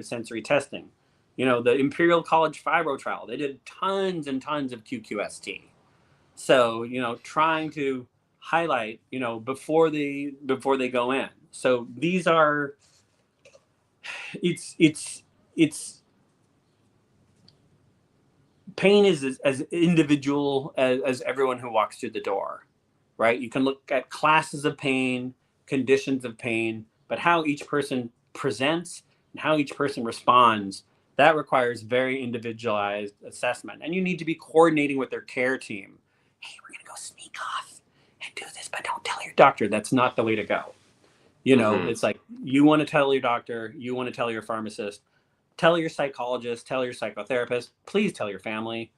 sensory testing. The Imperial College Fibro trial, they did tons and tons of QQST. So, trying to highlight, before they go in. So these are, it's pain is as individual as everyone who walks through the door, right? You can look at classes of pain, conditions of pain, but how each person presents and how each person responds, that requires very individualized assessment. And you need to be coordinating with their care team. Hey, we're going to go sneak off and do this, but don't tell your doctor. That's not the way to go. It's like, you want to tell your doctor, you want to tell your pharmacist, tell your psychologist, tell your psychotherapist, please tell your family,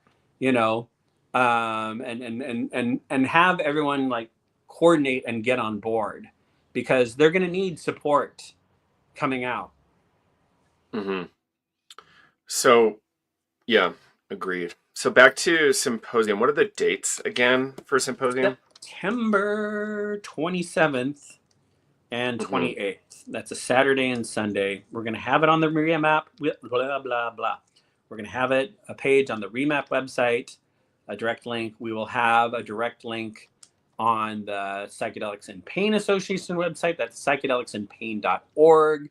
and have everyone like coordinate and get on board because they're going to need support coming out. Hmm. So, yeah, agreed. So back to symposium. What are the dates again for symposium? September 27th and Hmm. 28th. That's a Saturday and Sunday. We're going to have it on the REMAP, blah, blah, blah. We're going to have it, a page on the REMAP website, a direct link. We will have a direct link on the Psychedelics and Pain Association website. That's psychedelicsandpain.org.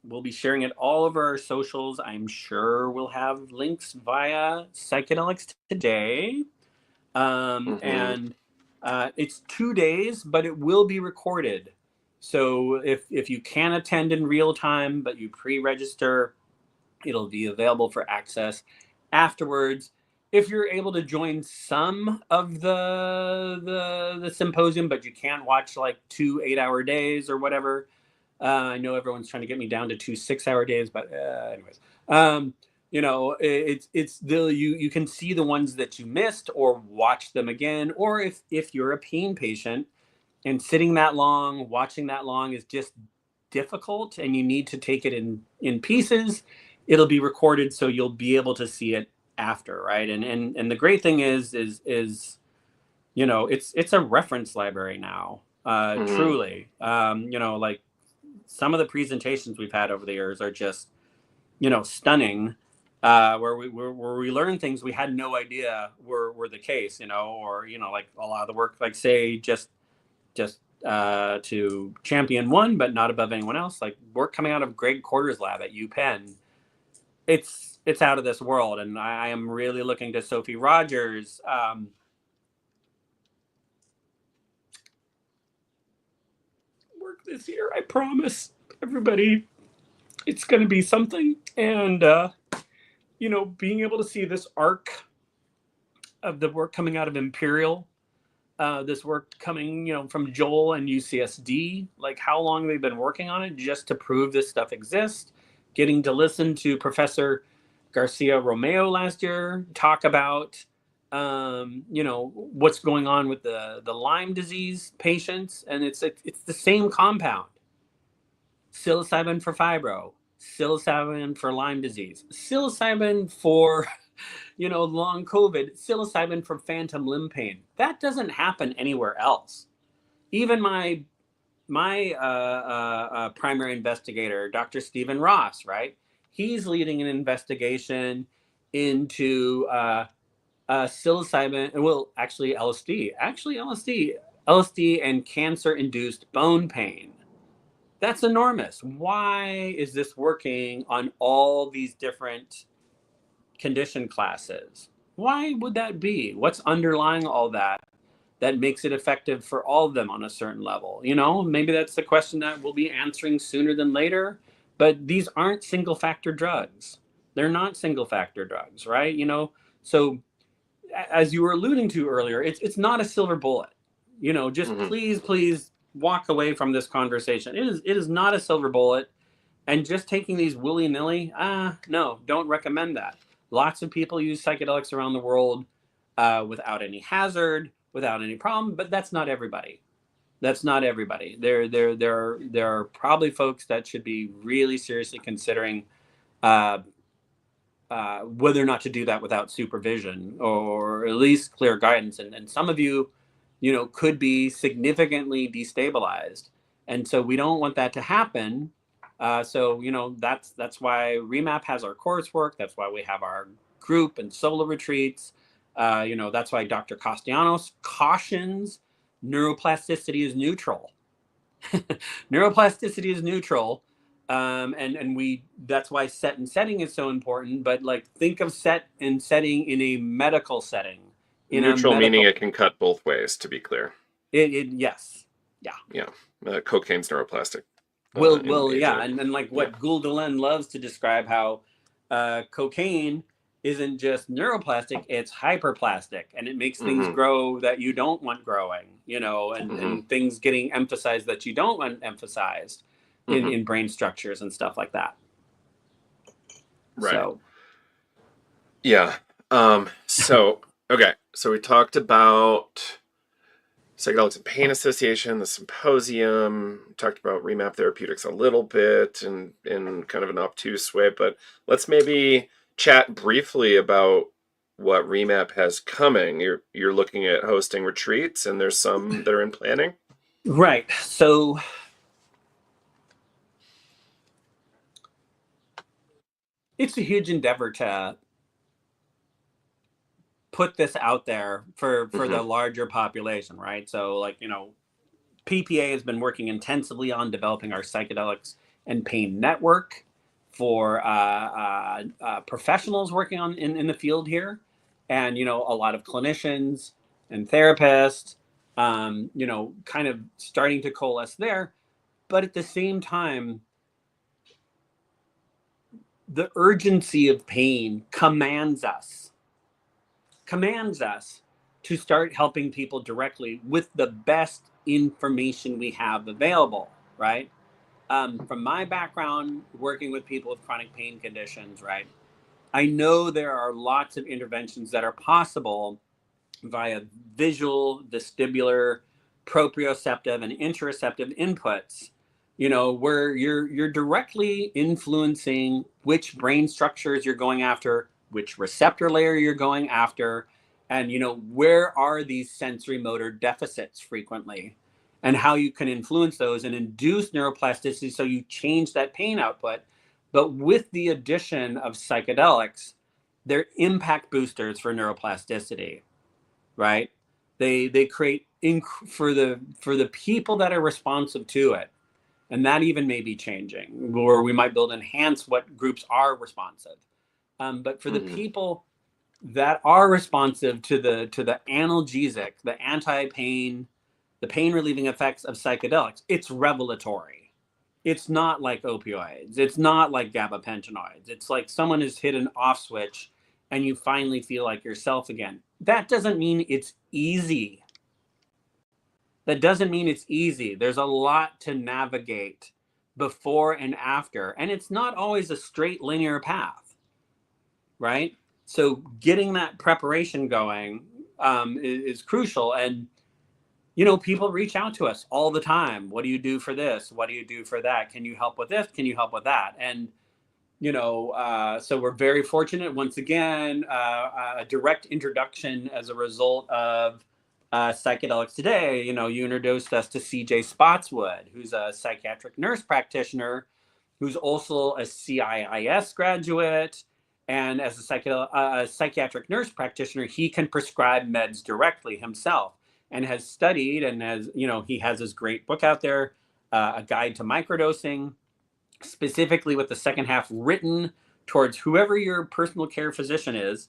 We'll be sharing it all over our socials. I'm sure we'll have links via Psychedelics Today. Hmm. And it's 2 days, but it will be recorded. So if you can attend in real time, but you pre-register, it'll be available for access afterwards. If you're able to join some of the symposium, but you can't watch like 2 8-hour days or whatever, I know everyone's trying to get me down to 2 6-hour days, but anyways, um, it's the you can see the ones that you missed or watch them again. Or if you're a pain patient and sitting that long, watching that long is just difficult, and you need to take it in pieces, it'll be recorded so you'll be able to see it after, right? And the great thing is it's a reference library now. Hmm. Truly, like some of the presentations we've had over the years are just stunning, where we learn things we had no idea were the case, or like a lot of the work, like say just to champion one but not above anyone else, like work coming out of Greg Corder's lab at UPenn. It's out of this world, and I am really looking to Sophie Rogers. Work this year, I promise everybody, it's going to be something. And being able to see this arc of the work coming out of Imperial, this work coming, from Joel and UCSD, like how long they've been working on it just to prove this stuff exists. Getting to listen to Professor Garcia Romeo last year talk about, what's going on with the Lyme disease patients, and it's the same compound: psilocybin for fibro, psilocybin for Lyme disease, psilocybin for long COVID, psilocybin for phantom limb pain. That doesn't happen anywhere else. Even my primary investigator, Dr. Stephen Ross, right? He's leading an investigation into psilocybin, well, actually LSD and cancer-induced bone pain. That's enormous. Why is this working on all these different condition classes? Why would that be? What's underlying all that makes it effective for all of them on a certain level? Maybe that's the question that we'll be answering sooner than later. But these aren't single factor drugs. They're not single factor drugs, right? So as you were alluding to earlier, it's not a silver bullet. Just Hmm. please walk away from this conversation. It is not a silver bullet, and just taking these willy nilly, no, don't recommend that. Lots of people use psychedelics around the world without any hazard, without any problem, but that's not everybody. That's not everybody. There are probably folks that should be really seriously considering uh, whether or not to do that without supervision or at least clear guidance. And some of you, could be significantly destabilized, and so we don't want that to happen. So that's why REMAP has our coursework. That's why we have our group and solo retreats. That's why Dr. Castellanos cautions neuroplasticity is neutral. Neuroplasticity is neutral. And we that's why set and setting is so important. But like, think of set and setting in a medical setting. In a Neutral meaning medical, it can cut both ways, to be clear. yes, yeah. Yeah. Cocaine's neuroplastic in Well, yeah, agent. and like Yeah. what Guldelin loves to describe, how cocaine isn't just neuroplastic; it's hyperplastic, and it makes things Hmm. grow that you don't want growing, and Hmm. things getting emphasized that you don't want emphasized Hmm. in brain structures and stuff like that. Right. So Yeah. So Okay, so we talked about Psychedelics and Pain Association, the symposium. We talked about REMAP Therapeutics a little bit and in kind of an obtuse way, but let's maybe chat briefly about what REMAP has coming. You're looking at hosting retreats, and there's some that are in planning. Right. So it's a huge endeavor to put this out there for Hmm. the larger population, right? So like, PPA has been working intensively on developing our psychedelics and pain network for professionals working in the field here, and a lot of clinicians and therapists, kind of starting to coalesce there. But at the same time, the urgency of pain commands us to start helping people directly with the best information we have available, right? From my background, working with people with chronic pain conditions, right? I know there are lots of interventions that are possible via visual, vestibular, proprioceptive, and interoceptive inputs. Where you're directly influencing which brain structures you're going after, which receptor layer you're going after, and where are these sensory motor deficits frequently, and how you can influence those and induce neuroplasticity so you change that pain output. But with the addition of psychedelics, they're impact boosters for neuroplasticity, right? They create for the people that are responsive to it, and that even may be changing, or we might build enhance what groups are responsive. But for the Hmm. people that are responsive to the analgesic, the anti-pain, the pain relieving effects of psychedelics, it's revelatory. It's not like opioids. It's not like gabapentinoids. It's like someone has hit an off switch and you finally feel like yourself again. That doesn't mean it's easy. That doesn't mean it's easy. There's a lot to navigate before and after. And it's not always a straight linear path, right? So getting that preparation going is crucial. And people reach out to us all the time. What do you do for this? What do you do for that? Can you help with this? Can you help with that? And so we're very fortunate once again, a direct introduction as a result of psychedelics today. You introduced us to CJ Spotswood, who's a psychiatric nurse practitioner, who's also a CIIS graduate. And as a psychiatric nurse practitioner, he can prescribe meds directly himself, and has studied, and he has his great book out there, A Guide to Microdosing, specifically with the second half written towards whoever your personal care physician is.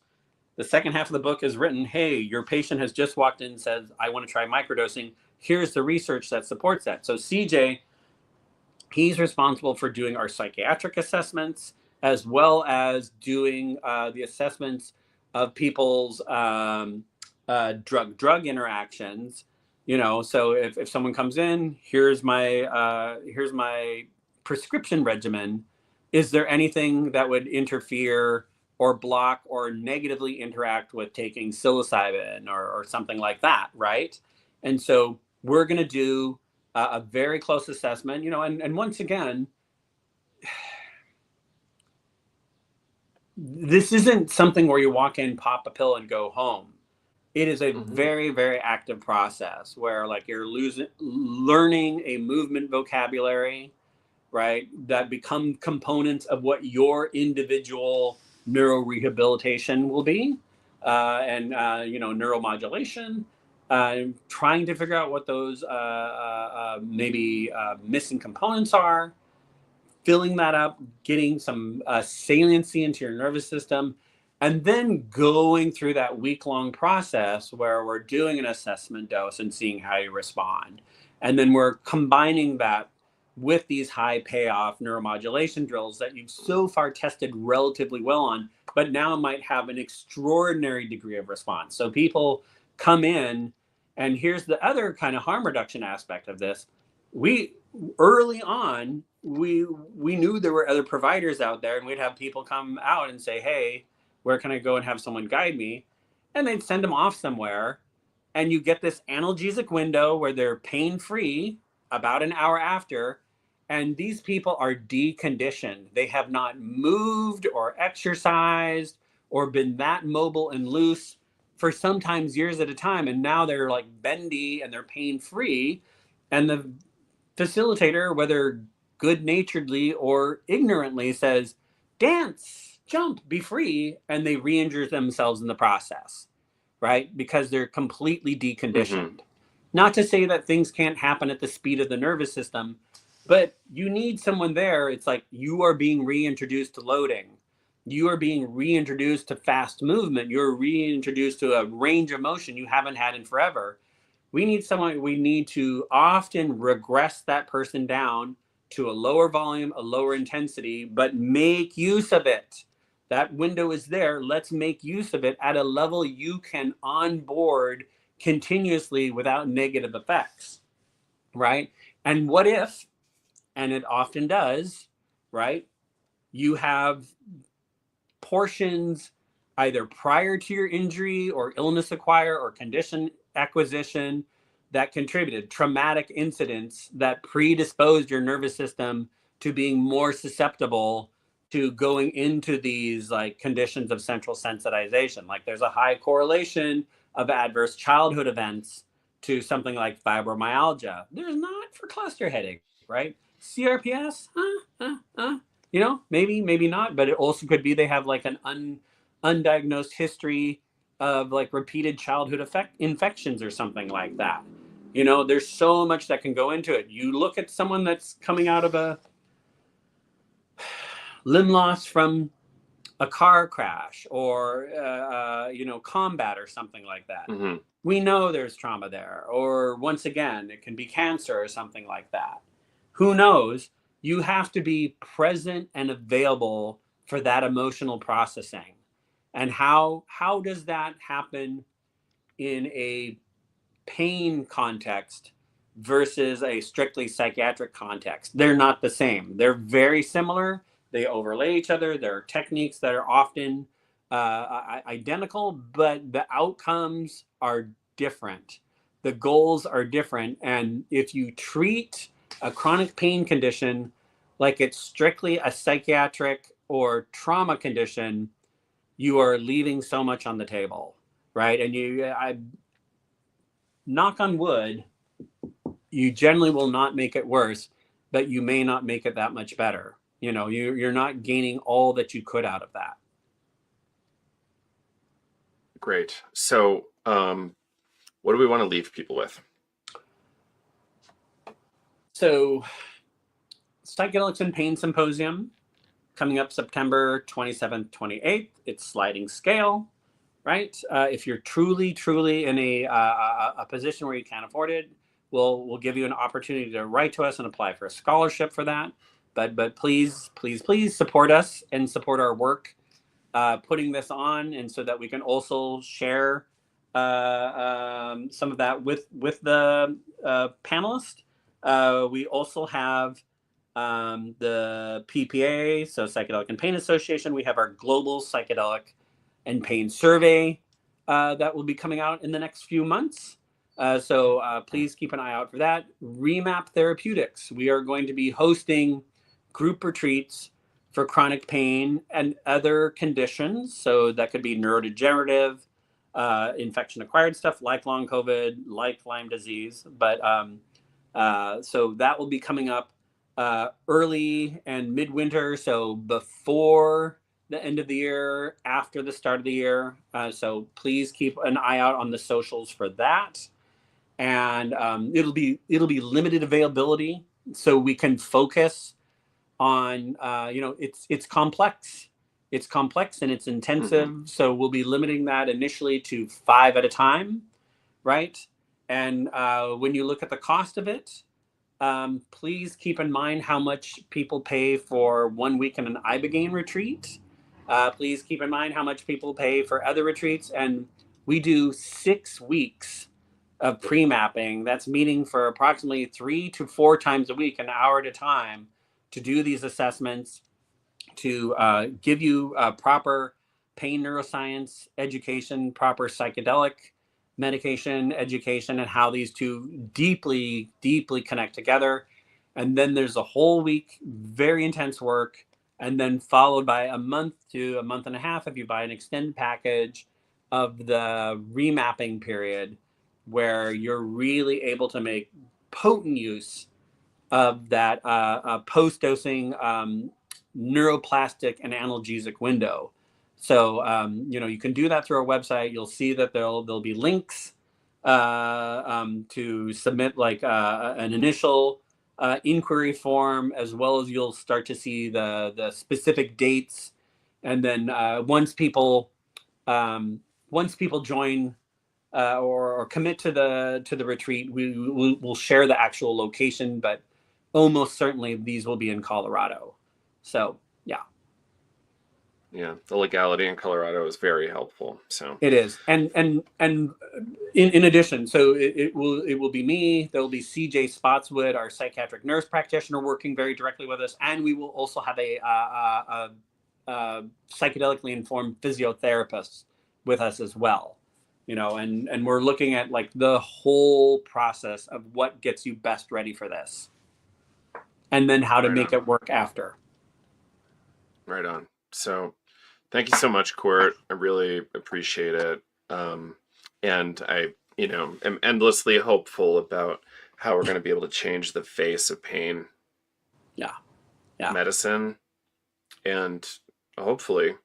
The second half of the book is written, hey, your patient has just walked in and says, I want to try microdosing. Here's the research that supports that. So CJ, he's responsible for doing our psychiatric assessments, as well as doing the assessments of people's drug interactions. So if someone comes in, here's my prescription regimen. Is there anything that would interfere or block or negatively interact with taking psilocybin or something like that, right? And so we're going to do a very close assessment, and once again, this isn't something where you walk in, pop a pill, and go home. It is a Hmm. very, very active process where like you're learning a movement vocabulary, right? That become components of what your individual neurorehabilitation will be, and neuromodulation. Trying to figure out what those maybe missing components are, filling that up, getting some saliency into your nervous system, and then going through that week-long process where we're doing an assessment dose and seeing how you respond. And then we're combining that with these high payoff neuromodulation drills that you've so far tested relatively well on, but now might have an extraordinary degree of response. So people come in, and here's the other kind of harm reduction aspect of this. We early on, we knew there were other providers out there, and we'd have people come out and say, hey, where can I go and have someone guide me? and they'd send them off somewhere, and you get this analgesic window where they're pain free about an hour after, and these people are deconditioned. They have not moved or exercised or been that mobile and loose for sometimes years at a time, and now they're like bendy and they're pain free, and the facilitator, whether good naturedly or ignorantly, says, dance, jump, be free, and they re injure themselves in the process, right? Because they're completely Mm-hmm. deconditioned. Not to say that things can't happen at the speed of the nervous system, but you need someone there. It's like you are being reintroduced to loading. You are being reintroduced to fast movement. You're reintroduced to a range of motion you haven't had in forever. We need to often regress that person down to a lower volume, a lower intensity, but make use of it. That window is there. Let's make use of it at a level you can onboard continuously without negative effects, right? And what if, and it often does, right? You have portions either prior to your injury or illness acquire or condition acquisition that contributed, traumatic incidents that predisposed your nervous system to being more susceptible to going into these like conditions of central sensitization. Like there's a high correlation of adverse childhood events to something like fibromyalgia. There's not for cluster headache, right? CRPS, maybe not, but it also could be they have like an undiagnosed history of like repeated childhood infections or something like that. There's so much that can go into it. You look at someone that's coming out of a limb loss from a car crash or combat or something like that. Mm-hmm. We know there's trauma there, or once again it can be cancer or something like that. Who knows? You have to be present and available for that emotional processing. And how does that happen in a pain context versus a strictly psychiatric context? They're not the same. They're very similar. They overlay each other. There are techniques that are often identical, but the outcomes are different. The goals are different. And if you treat a chronic pain condition like it's strictly a psychiatric or trauma condition, you are leaving so much on the table, right? And I knock on wood, you generally will not make it worse, but you may not make it that much better. You're not gaining all that you could out of that. Great. So, what do we want to leave people with? So, Psychedelics and Pain Symposium coming up September 27th, 28th. It's sliding scale, right? If you're truly in a position where you can't afford it, we'll give you an opportunity to write to us and apply for a scholarship for that. But please support us and support our work putting this on, and so that we can also share some of that with the panelists. We also have the PPA, so Psychedelic and Pain Association. We have our global psychedelic and pain survey that will be coming out in the next few months. So please keep an eye out for that. REMAP Therapeutics. We are going to be hosting group retreats for chronic pain and other conditions. So that could be neurodegenerative, infection-acquired stuff like long COVID, like Lyme disease. But so that will be coming up early and midwinter, so before the end of the year, after the start of the year. So please keep an eye out on the socials for that. And it'll be limited availability, so we can focus on it's complex. It's complex and it's intensive. Mm-hmm. So we'll be limiting that initially to 5 at a time, right? And when you look at the cost of it, please keep in mind how much people pay for 1 week in an Ibogaine retreat. Please keep in mind how much people pay for other retreats. And we do 6 weeks of pre-mapping. That's meeting for approximately 3 to 4 times a week, an hour at a time, to do these assessments, to give you proper pain neuroscience education, proper psychedelic medication education, and how these two deeply, deeply connect together. And then there's a whole week, very intense work, and then followed by a month to a month and a half if you buy an extended package of the remapping period, where you're really able to make potent use of that post dosing neuroplastic and analgesic window. So you can do that through our website. You'll see that there'll be links to submit like an initial inquiry form, as well as you'll start to see the specific dates, and then once people join or commit to the retreat, we'll share the actual location, but almost certainly these will be in Colorado. So yeah, Yeah, the legality in Colorado is very helpful. So it is. And in addition, so it will be me. There'll be CJ Spotswood, our psychiatric nurse practitioner, working very directly with us, and we will also have a psychedelically informed physiotherapist with us as well. And we're looking at like the whole process of what gets you best ready for this, and then how to right make on, it work after. right on. So thank you so much, Court. I really appreciate it. And I, am endlessly hopeful about how we're going to be able to change the face of pain Yeah, yeah, medicine and hopefully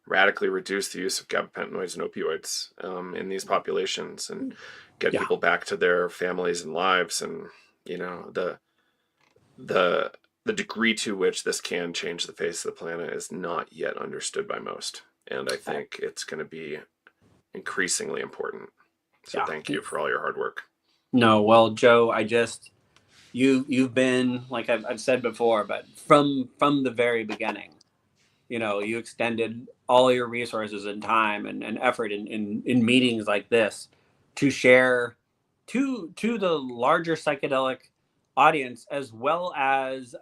radically reduce the use of gabapentinoids and opioids in these populations and get yeah. people back to their families and lives. And, the the the degree to which this can change the face of the planet is not yet understood by most, and I think it's going to be increasingly important. So Yeah. thank you for all your hard work. No, well, Joe, you've been, like I've said before, but from the very beginning, you extended all your resources and time and effort in meetings like this to share to the larger psychedelic audience, as well as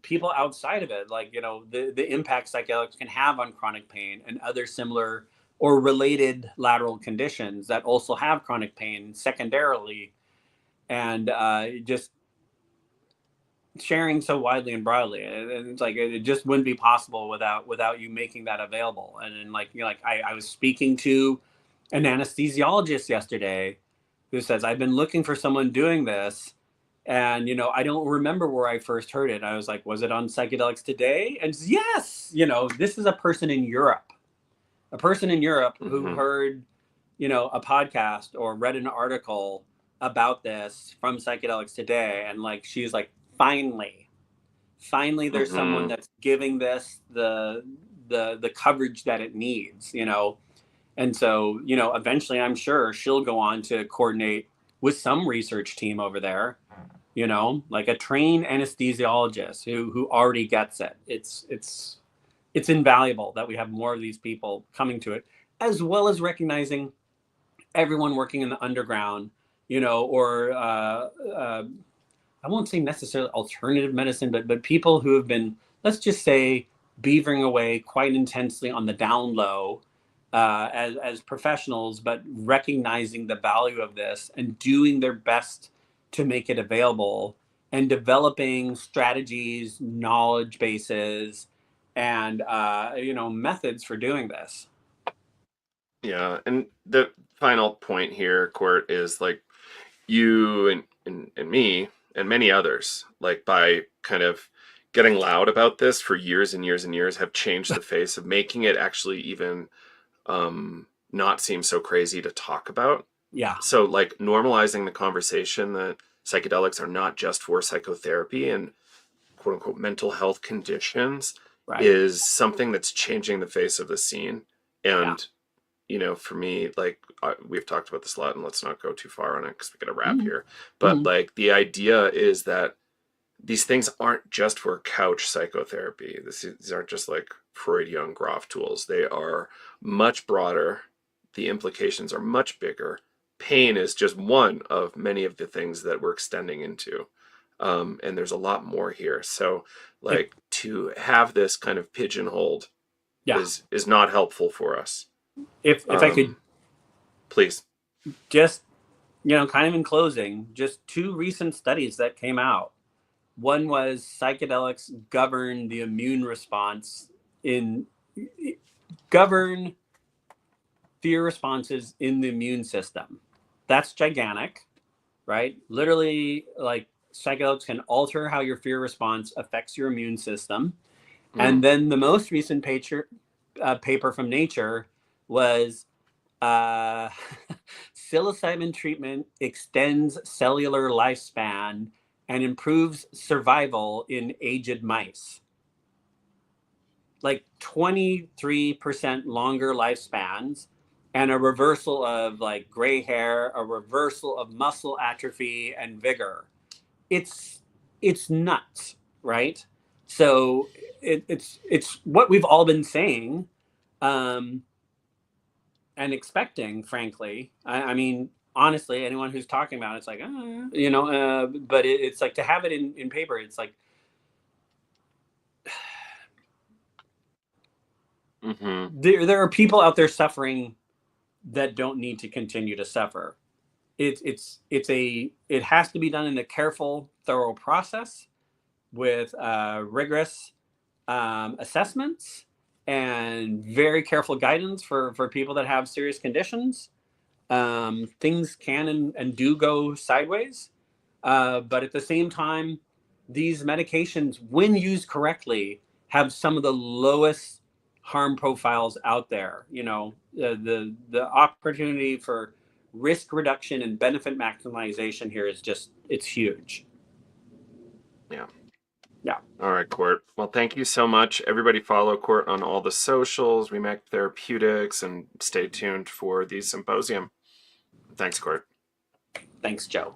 people outside of it, like the impact psychedelics can have on chronic pain and other similar or related lateral conditions that also have chronic pain secondarily, and just sharing so widely and broadly, and it's like it just wouldn't be possible without you making that available. And then I was speaking to an anesthesiologist yesterday who says, I've been looking for someone doing this, and I don't remember where I first heard it. I was like, was it on Psychedelics Today? And yes, this is a person in Europe, who Mm-hmm. heard a podcast or read an article about this from Psychedelics Today, and like she's like, finally there's someone Mm-hmm. that's giving this the coverage that it needs. And so eventually I'm sure she'll go on to coordinate with some research team over there, like a trained anesthesiologist who already gets it. It's invaluable that we have more of these people coming to it, as well as recognizing everyone working in the underground, or I won't say necessarily alternative medicine, but people who have been, let's just say, beavering away quite intensely on the down low as professionals, but recognizing the value of this and doing their best to make it available, and developing strategies, knowledge bases, and methods for doing this. Yeah, and the final point here, Court, is like you and me and many others, like by kind of getting loud about this for years and years and years, have changed the face of making it actually even not seem so crazy to talk about. Yeah, So like normalizing the conversation that psychedelics are not just for psychotherapy and quote unquote mental health conditions right. is something that's changing the face of the scene. Yeah. And for me, like we've talked about this a lot, and let's not go too far on it because we got to wrap Mhm. here. But Mhm. like the idea is that these things aren't just for couch psychotherapy. These aren't just like Freud Young Groff tools. They are much broader. The implications are much bigger. Pain is just one of many of the things that we're extending into. And there's a lot more here. So, It, like, to have this kind of pigeonholed Yeah. is not helpful for us. If I could Please. just, kind of in closing, just two recent studies that came out. One was psychedelics govern the immune response in govern fear responses in the immune system. That's gigantic, right? Literally, like psychedelics can alter how your fear response affects your immune system. And then the most recent paper from Nature was uh, psilocybin treatment extends cellular lifespan and improves survival in aged mice. Like 23% longer lifespans and a reversal of like gray hair, a reversal of muscle atrophy and vigor. It's it's nuts, right? So it's what we've all been saying, um, and expecting, frankly. I mean, honestly, anyone who's talking about it's like, but it's like to have it in paper. It's like there are people out there suffering that don't need to continue to suffer. It has to be done in a careful, thorough process with rigorous assessments and very careful guidance for people that have serious conditions. Things can and do go sideways, but at the same time, these medications, when used correctly, have some of the lowest harm profiles out there. The opportunity for risk reduction and benefit maximization here is just it's huge. Yeah. Yeah. All right, Court. Well, thank you so much. Everybody follow Court on all the socials, REMAP Therapeutics, and stay tuned for the symposium. Thanks, Court. Thanks, Joe.